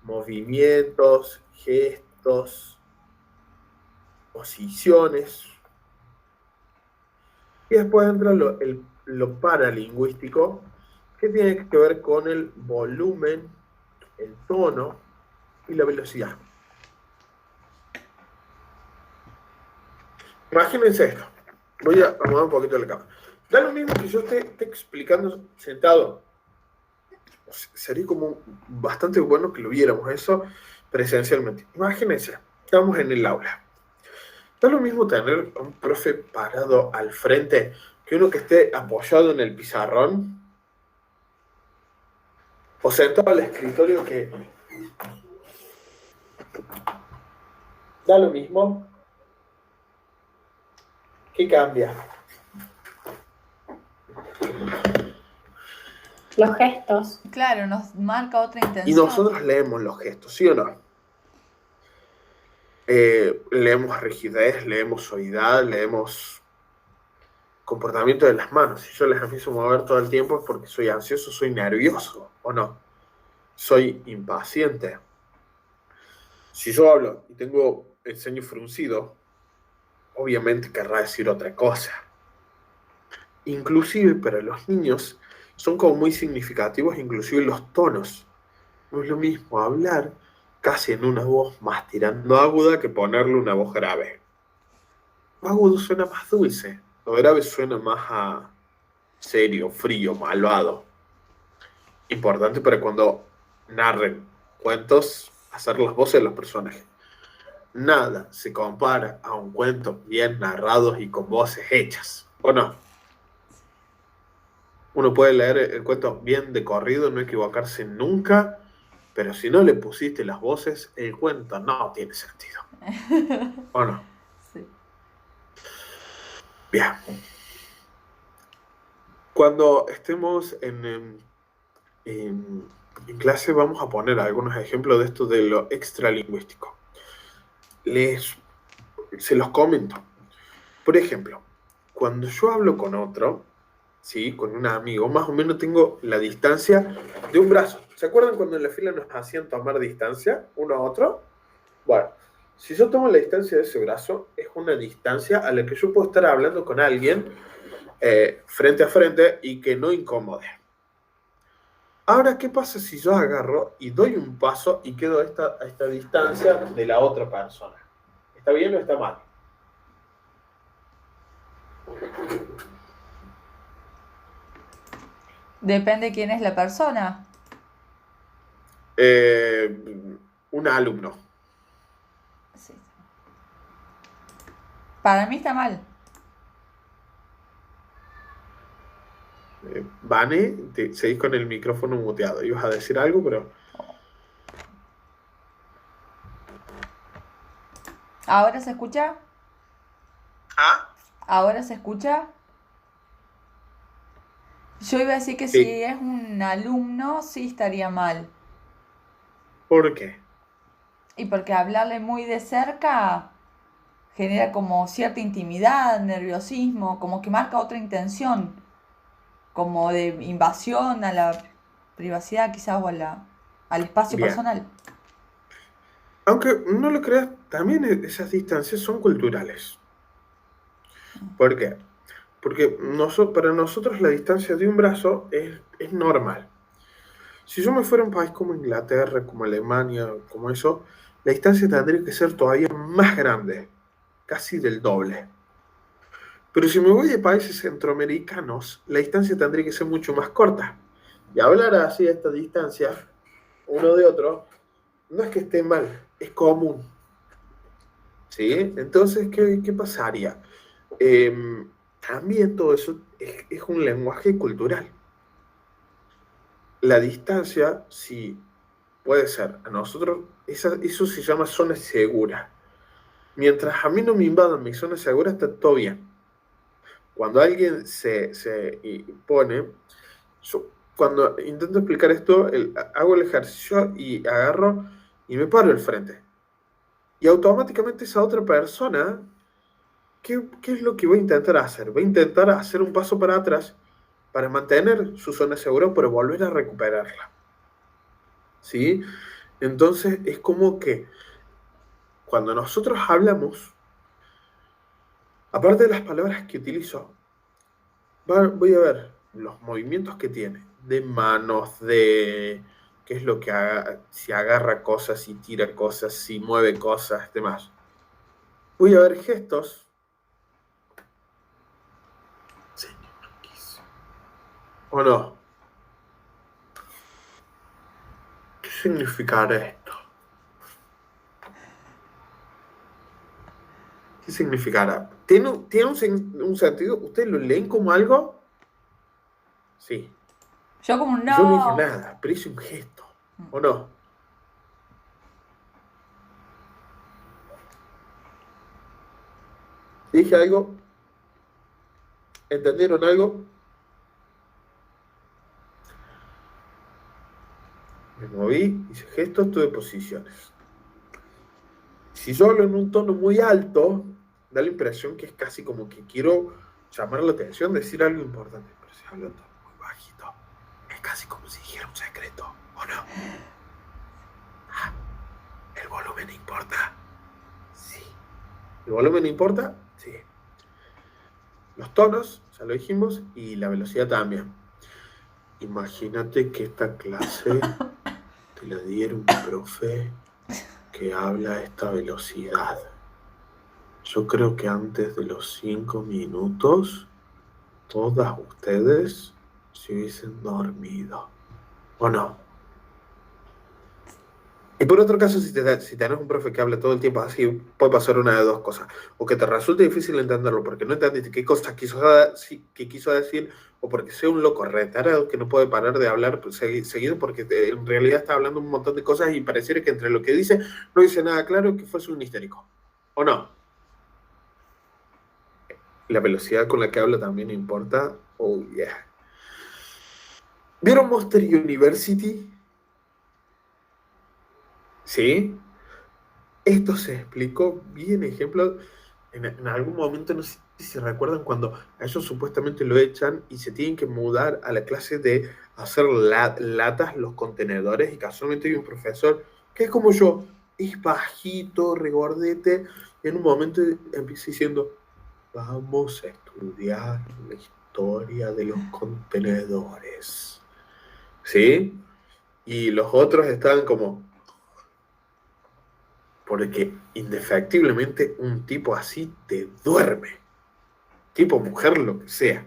movimientos, gestos, posiciones. Y después entra lo paralingüístico, que tiene que ver con el volumen, el tono y la velocidad. Imagínense esto. Voy a mover un poquito la cámara. Da lo mismo que yo esté explicando sentado. Sería como bastante bueno que lo viéramos eso presencialmente. Imagínense, estamos en el aula. Da lo mismo tener a un profe parado al frente que uno que esté apoyado en el pizarrón o sentado al escritorio que da lo mismo. ¿Qué cambia? Los gestos. Claro, nos marca otra Y intención. nosotros leemos los gestos, ¿sí o no? Leemos rigidez, leemos suavidad, leemos comportamiento de las manos. Si yo les empiezo a mover todo el tiempo es porque soy ansioso, soy nervioso, ¿o no? Soy impaciente. Si yo hablo y tengo el ceño fruncido, obviamente querrá decir otra cosa. Inclusive para los niños son como muy significativos, inclusive los tonos. No es lo mismo hablar casi en una voz más tirando aguda que ponerle una voz grave. Lo agudo suena más dulce, lo grave suena más a serio, frío, malvado. Importante para cuando narren cuentos, hacer las voces de los personajes. Nada se compara a un cuento bien narrado y con voces hechas, ¿o no? Uno puede leer el cuento bien de corrido, no equivocarse nunca, pero si no le pusiste las voces, el cuento no tiene sentido. ¿O no? Sí. Bien. Cuando estemos en clase vamos a poner algunos ejemplos de esto de lo extralingüístico. Se los comento. Por ejemplo, cuando yo hablo con otro, ¿sí? Con un amigo, más o menos tengo la distancia de un brazo. ¿Se acuerdan cuando en la fila nos hacían tomar distancia uno a otro? Bueno, si yo tomo la distancia de ese brazo, es una distancia a la que yo puedo estar hablando con alguien frente a frente y que no incomode. Ahora, ¿qué pasa si yo agarro y doy un paso y quedo a esta distancia de la otra persona? ¿Está bien o está mal? Depende quién es la persona. Un alumno. Sí. Para mí está mal. Vane, seguís con el micrófono muteado. Ibas a decir algo, pero... ¿Ahora se escucha? ¿Ah? ¿Ahora se escucha? Yo iba a decir que Sí. si es un alumno, sí estaría mal. ¿Por qué? Y porque hablarle muy de cerca genera como cierta intimidad, nerviosismo, como que marca otra intención, como de invasión a la privacidad quizás o al espacio Bien. personal. Aunque no lo creas, también esas distancias son culturales. ¿Por qué? Porque para nosotros la distancia de un brazo es normal. Si yo me fuera a un país como Inglaterra, como Alemania, como eso, la distancia tendría que ser todavía más grande, casi del doble. Pero si me voy de países centroamericanos, la distancia tendría que ser mucho más corta. Y hablar así a esta distancia, uno de otro, no es que esté mal, es común. ¿Sí? Entonces, ¿qué pasaría? También todo eso es un lenguaje cultural. La distancia, sí, puede ser. A nosotros, eso se llama zona segura. Mientras a mí no me invadan mi zona segura, está todo bien. Cuando alguien se pone, cuando intento explicar esto, hago el ejercicio y agarro y me paro al frente. Y automáticamente esa otra persona ¿qué es lo que voy a intentar hacer? Voy a intentar hacer un paso para atrás para mantener su zona segura, pero volver a recuperarla. ¿Sí? Entonces es como que cuando nosotros hablamos, aparte de las palabras que utilizo, voy a ver los movimientos que tiene, de manos, de qué es lo que haga, si agarra cosas, si tira cosas, si mueve cosas, demás. Voy a ver gestos. Señor, ¿o no? ¿Qué significará esto? ¿Qué significará? ¿Tiene un sentido? ¿Ustedes lo leen como algo? Sí. Yo como un Yo no dije no. nada, pero hice un gesto. ¿O no? ¿Dije algo? ¿Entendieron algo? Me moví, hice gestos, tuve posiciones. Si yo hablo en un tono muy alto, da la impresión que es casi como que quiero llamar la atención, decir algo importante. Pero si hablo en tono muy bajito, es casi como si dijera un secreto, ¿o no? Ah, ¿el volumen importa? Sí. ¿El volumen importa? Sí. Los tonos, ya lo dijimos, y la velocidad también. Imagínate que esta clase te la diera un profe que habla a esta velocidad. Yo creo que antes de los 5 minutos, todas ustedes se hubiesen dormido. ¿O no? Y por otro caso, si tenés un profe que habla todo el tiempo así, puede pasar una de dos cosas. O que te resulte difícil entenderlo porque no entendiste qué cosa qué quiso decir, o porque sea un loco retardado que no puede parar de hablar seguido porque en realidad está hablando un montón de cosas y pareciera que entre lo que dice no dice nada claro, que fuese un histérico. ¿O no? La velocidad con la que habla también importa. Oh, yeah. ¿Vieron Monster University? ¿Sí? Esto se explicó bien, ejemplo, en algún momento, no sé si recuerdan, cuando a ellos supuestamente lo echan y se tienen que mudar a la clase de hacer latas, los contenedores, y casualmente hay un profesor que es como yo, es bajito, regordete, y en un momento empieza diciendo, vamos a estudiar la historia de los contenedores. ¿Sí? Y los otros estaban como, porque indefectiblemente un tipo así te duerme. Tipo, mujer, lo que sea.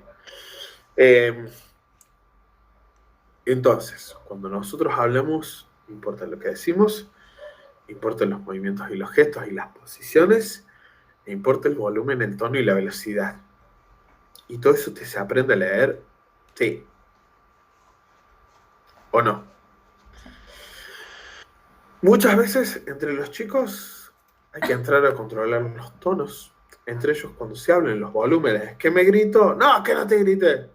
Entonces, cuando nosotros hablamos, no importa lo que decimos, importan los movimientos y los gestos y las posiciones, e importa el volumen, el tono y la velocidad. Y todo eso se aprende a leer, sí. ¿O no? Muchas veces entre los chicos hay que entrar a controlar los tonos. Entre ellos cuando se hablan los volúmenes. ¿Que me grito? No, que no te grite.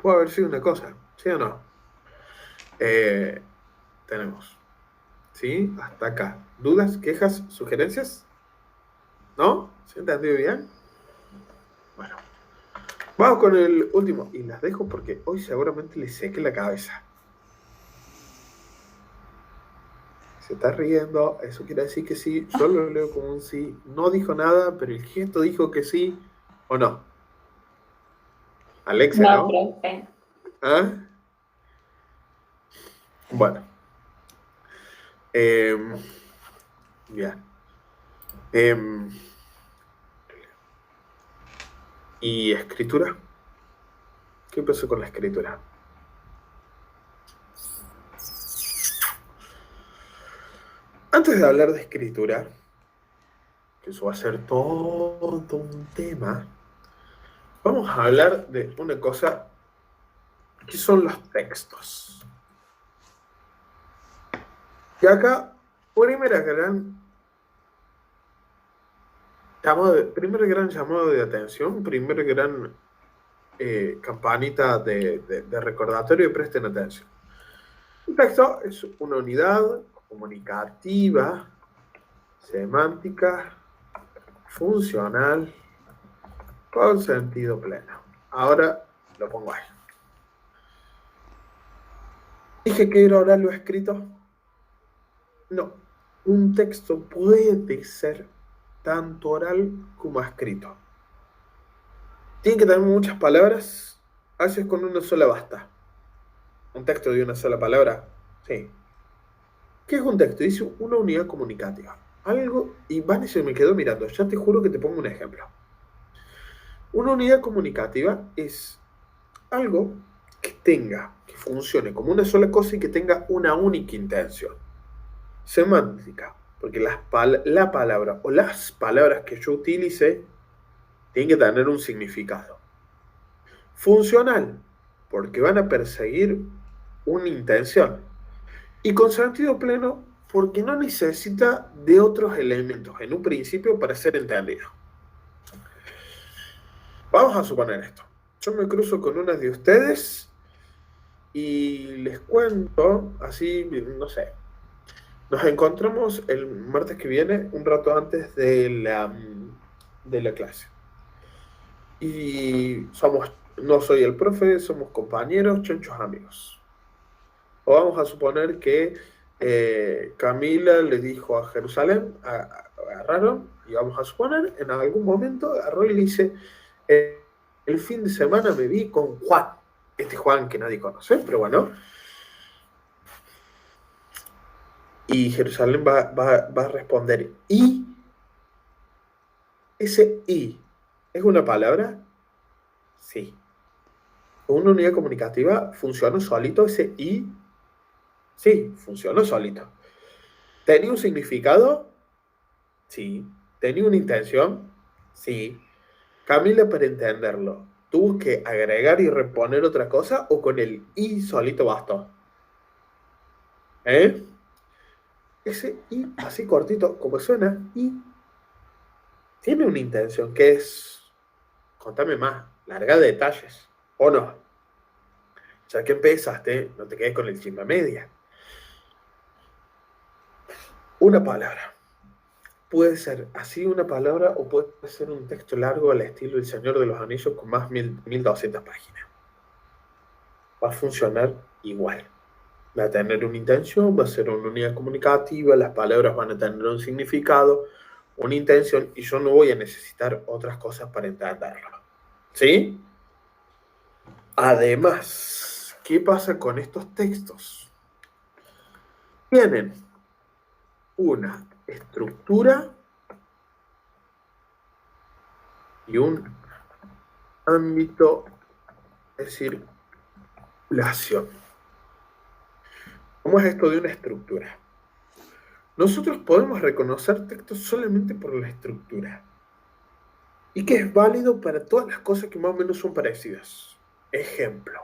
Puede haber sido una cosa, ¿sí o no? Tenemos. ¿Sí? Hasta acá. ¿Dudas, quejas, sugerencias? ¿No? ¿Se ha entendido bien? Bueno. Vamos con el último. Y las dejo porque hoy seguramente les seque la cabeza. Se está riendo, eso quiere decir que sí. Yo lo leo como un sí. No dijo nada, pero el gesto dijo que sí. ¿O no? Alexia, No, ¿no? profe. ¿Ah? Bueno. Ya. ¿Y escritura? ¿Qué pasó con la escritura? Antes de hablar de escritura, que eso va a ser todo un tema, vamos a hablar de una cosa que son los textos. Y acá, primer gran llamado de atención, primer gran campanita de recordatorio, y presten atención. Un texto es una unidad comunicativa semántica funcional con sentido pleno. Ahora lo pongo ahí. ¿Dije que era oral o escrito? No. Un texto puede ser tanto oral como escrito. Tiene que tener muchas palabras. A veces con una sola basta. Un texto de una sola palabra. Sí. ¿Qué es un texto? Dice una unidad comunicativa. Algo, y Vane se me quedó mirando. Ya te juro que te pongo un ejemplo. Una unidad comunicativa es algo que funcione como una sola cosa y que tenga una única intención. Semántica, porque la palabra o las palabras que yo utilice tienen que tener un significado. Funcional, porque van a perseguir una intención. Y con sentido pleno, porque no necesita de otros elementos en un principio para ser entendido. Vamos a suponer esto. Yo me cruzo con una de ustedes y les cuento, así, no sé, nos encontramos el martes que viene, un rato antes de la clase. Y no soy el profe, somos compañeros, chonchos amigos. O vamos a suponer que Camila le dijo a Jerusalén, agarraron, y vamos a suponer, en algún momento agarró y le dice, el fin de semana me vi con Juan. Este Juan que nadie conoce, pero bueno. Y Jerusalén va a responder, ¿y? ¿Ese y es una palabra? Sí. ¿Una unidad comunicativa funciona solito ese y? Sí, funcionó solito. ¿Tenía un significado? Sí. ¿Tenía una intención? Sí. Camila, para entenderlo, ¿tuvo que agregar y reponer otra cosa o con el y solito bastó? ¿Eh? Ese y, así cortito, como suena, y tiene una intención que es, contame más, larga de detalles, ¿o no? Ya que empezaste, no te quedes con el chisme a media. Una palabra. Puede ser así una palabra o puede ser un texto largo al estilo El Señor de los Anillos con más 1200 páginas. Va a funcionar igual. Va a tener una intención, va a ser una unidad comunicativa, las palabras van a tener un significado, una intención, y yo no voy a necesitar otras cosas para entenderlo. ¿Sí? Además, ¿qué pasa con estos textos? Tienen una estructura y un ámbito de circulación. ¿Cómo es esto de una estructura? Nosotros podemos reconocer textos solamente por la estructura y que es válido para todas las cosas que más o menos son parecidas. Ejemplo,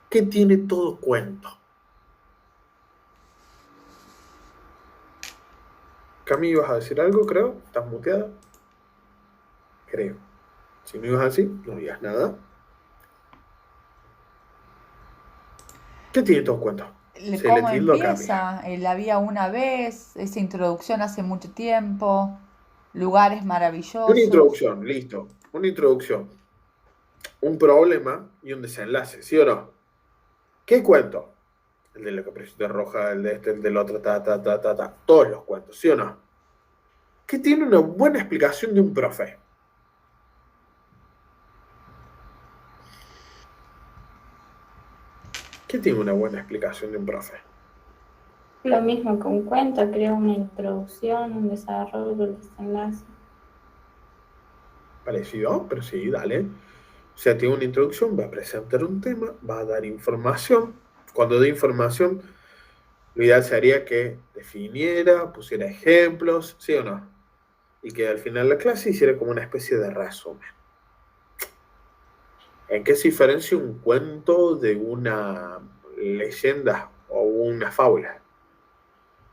¿qué tiene todo cuento? Cami, ¿ibas a decir algo, creo? ¿Estás muteada? Creo. Si no ibas así, no digas nada. ¿Qué tiene todo cuento? Se le ¿Cómo tildó a Cami. empieza? El había una vez, esa introducción hace mucho tiempo, lugares Una maravillosos. introducción, listo. Una introducción. Un problema y un desenlace, ¿sí o no? ¿Qué cuento? El de la Caperucita Roja, el de este, el del otro, todos los cuentos, ¿sí o no? ¿Qué tiene una buena explicación de un profe? ¿Qué tiene una buena explicación de un profe? Lo mismo que un cuento, creo una introducción, un desarrollo, el desenlace. Parecido, pero sí, dale. O sea, tiene una introducción, va a presentar un tema, va a dar información. Cuando dé información, lo ideal sería que definiera, pusiera ejemplos, ¿sí o no? Y que al final de la clase hiciera como una especie de resumen. ¿En qué se diferencia un cuento de una leyenda o una fábula?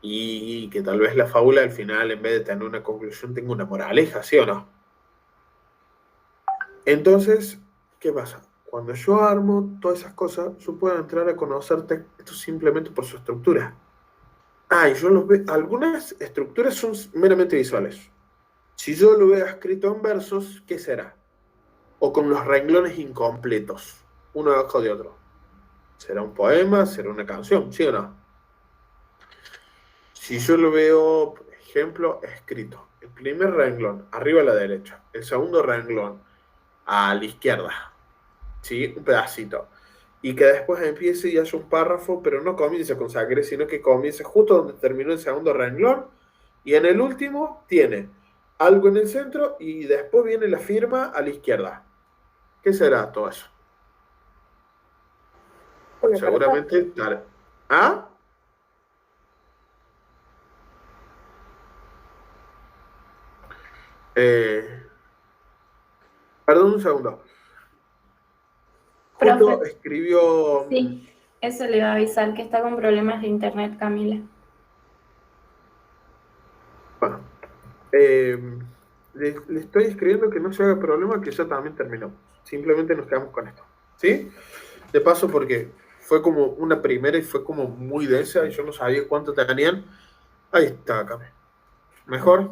Y que tal vez la fábula al final, en vez de tener una conclusión, tenga una moraleja, ¿sí o no? Entonces, ¿qué pasa? Cuando yo armo todas esas cosas, yo puedo entrar a conocer textos simplemente por su estructura. Y yo los veo, algunas estructuras son meramente visuales. Si yo lo veo escrito en versos, ¿qué será? O con los renglones incompletos, uno debajo de otro. ¿Será un poema? ¿Será una canción? ¿Sí o no? Si yo lo veo, por ejemplo, escrito, el primer renglón, arriba a la derecha, el segundo renglón, a la izquierda, ¿sí? Un pedacito. Y que después empiece y haya un párrafo, pero no comienza con sangre, sino que comienza justo donde terminó el segundo renglón. Y en el último tiene algo en el centro y después viene la firma a la izquierda. ¿Qué será todo eso? Una carta. Seguramente. ¿Ah? Eh, Perdón un segundo. Justo Profe, escribió. sí, eso le iba a avisar, que está con problemas de internet, Camila. Bueno, le estoy escribiendo que no se haga problema, que ya también terminó. Simplemente nos quedamos con esto. ¿Sí? De paso, porque fue como una primera y fue como muy densa y yo no sabía cuánto tenían. Ahí está, Cami. ¿Mejor?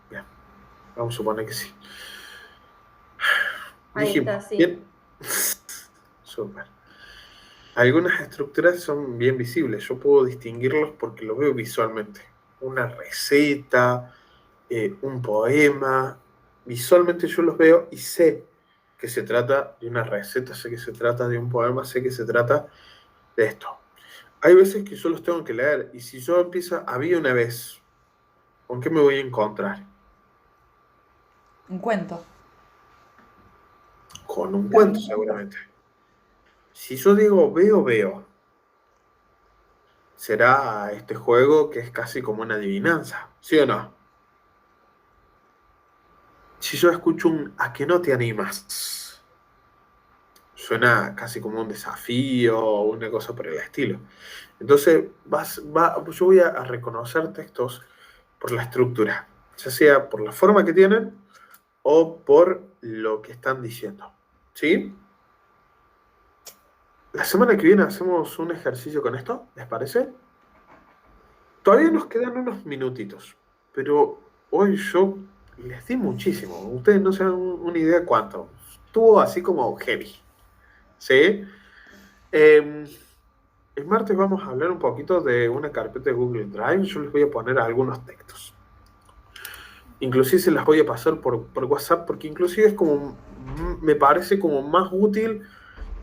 Bien, vamos a suponer que sí. Ahí Dijimos, está, sí. bien. Súper. Algunas estructuras son bien visibles. Yo puedo distinguirlos porque los veo visualmente. Una receta, un poema. Visualmente yo los veo y sé que se trata de una receta, sé que se trata de un poema, sé que se trata de esto. Hay veces que yo los tengo que leer y si yo empiezo, había una vez, ¿con qué me voy a encontrar? Un cuento. Con un cuento seguramente. Si yo digo veo, será este juego que es casi como una adivinanza, ¿sí o no? Si yo escucho un ¿a que no te animas? Suena casi como un desafío o una cosa por el estilo. Entonces, yo voy a reconocer textos por la estructura, ya sea por la forma que tienen o por lo que están diciendo. ¿Sí? La semana que viene hacemos un ejercicio con esto, ¿les parece? Todavía nos quedan unos minutitos, pero hoy yo les di muchísimo. Ustedes no se dan una idea cuánto. Estuvo así como heavy. ¿Sí? Eh, el martes vamos a hablar un poquito de una carpeta de Google Drive. Yo les voy a poner algunos textos. Inclusive se las voy a pasar por WhatsApp porque inclusive es como, me parece como más útil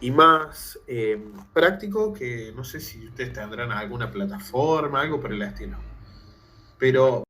y más práctico que no sé si ustedes tendrán alguna plataforma, algo por el estilo. Pero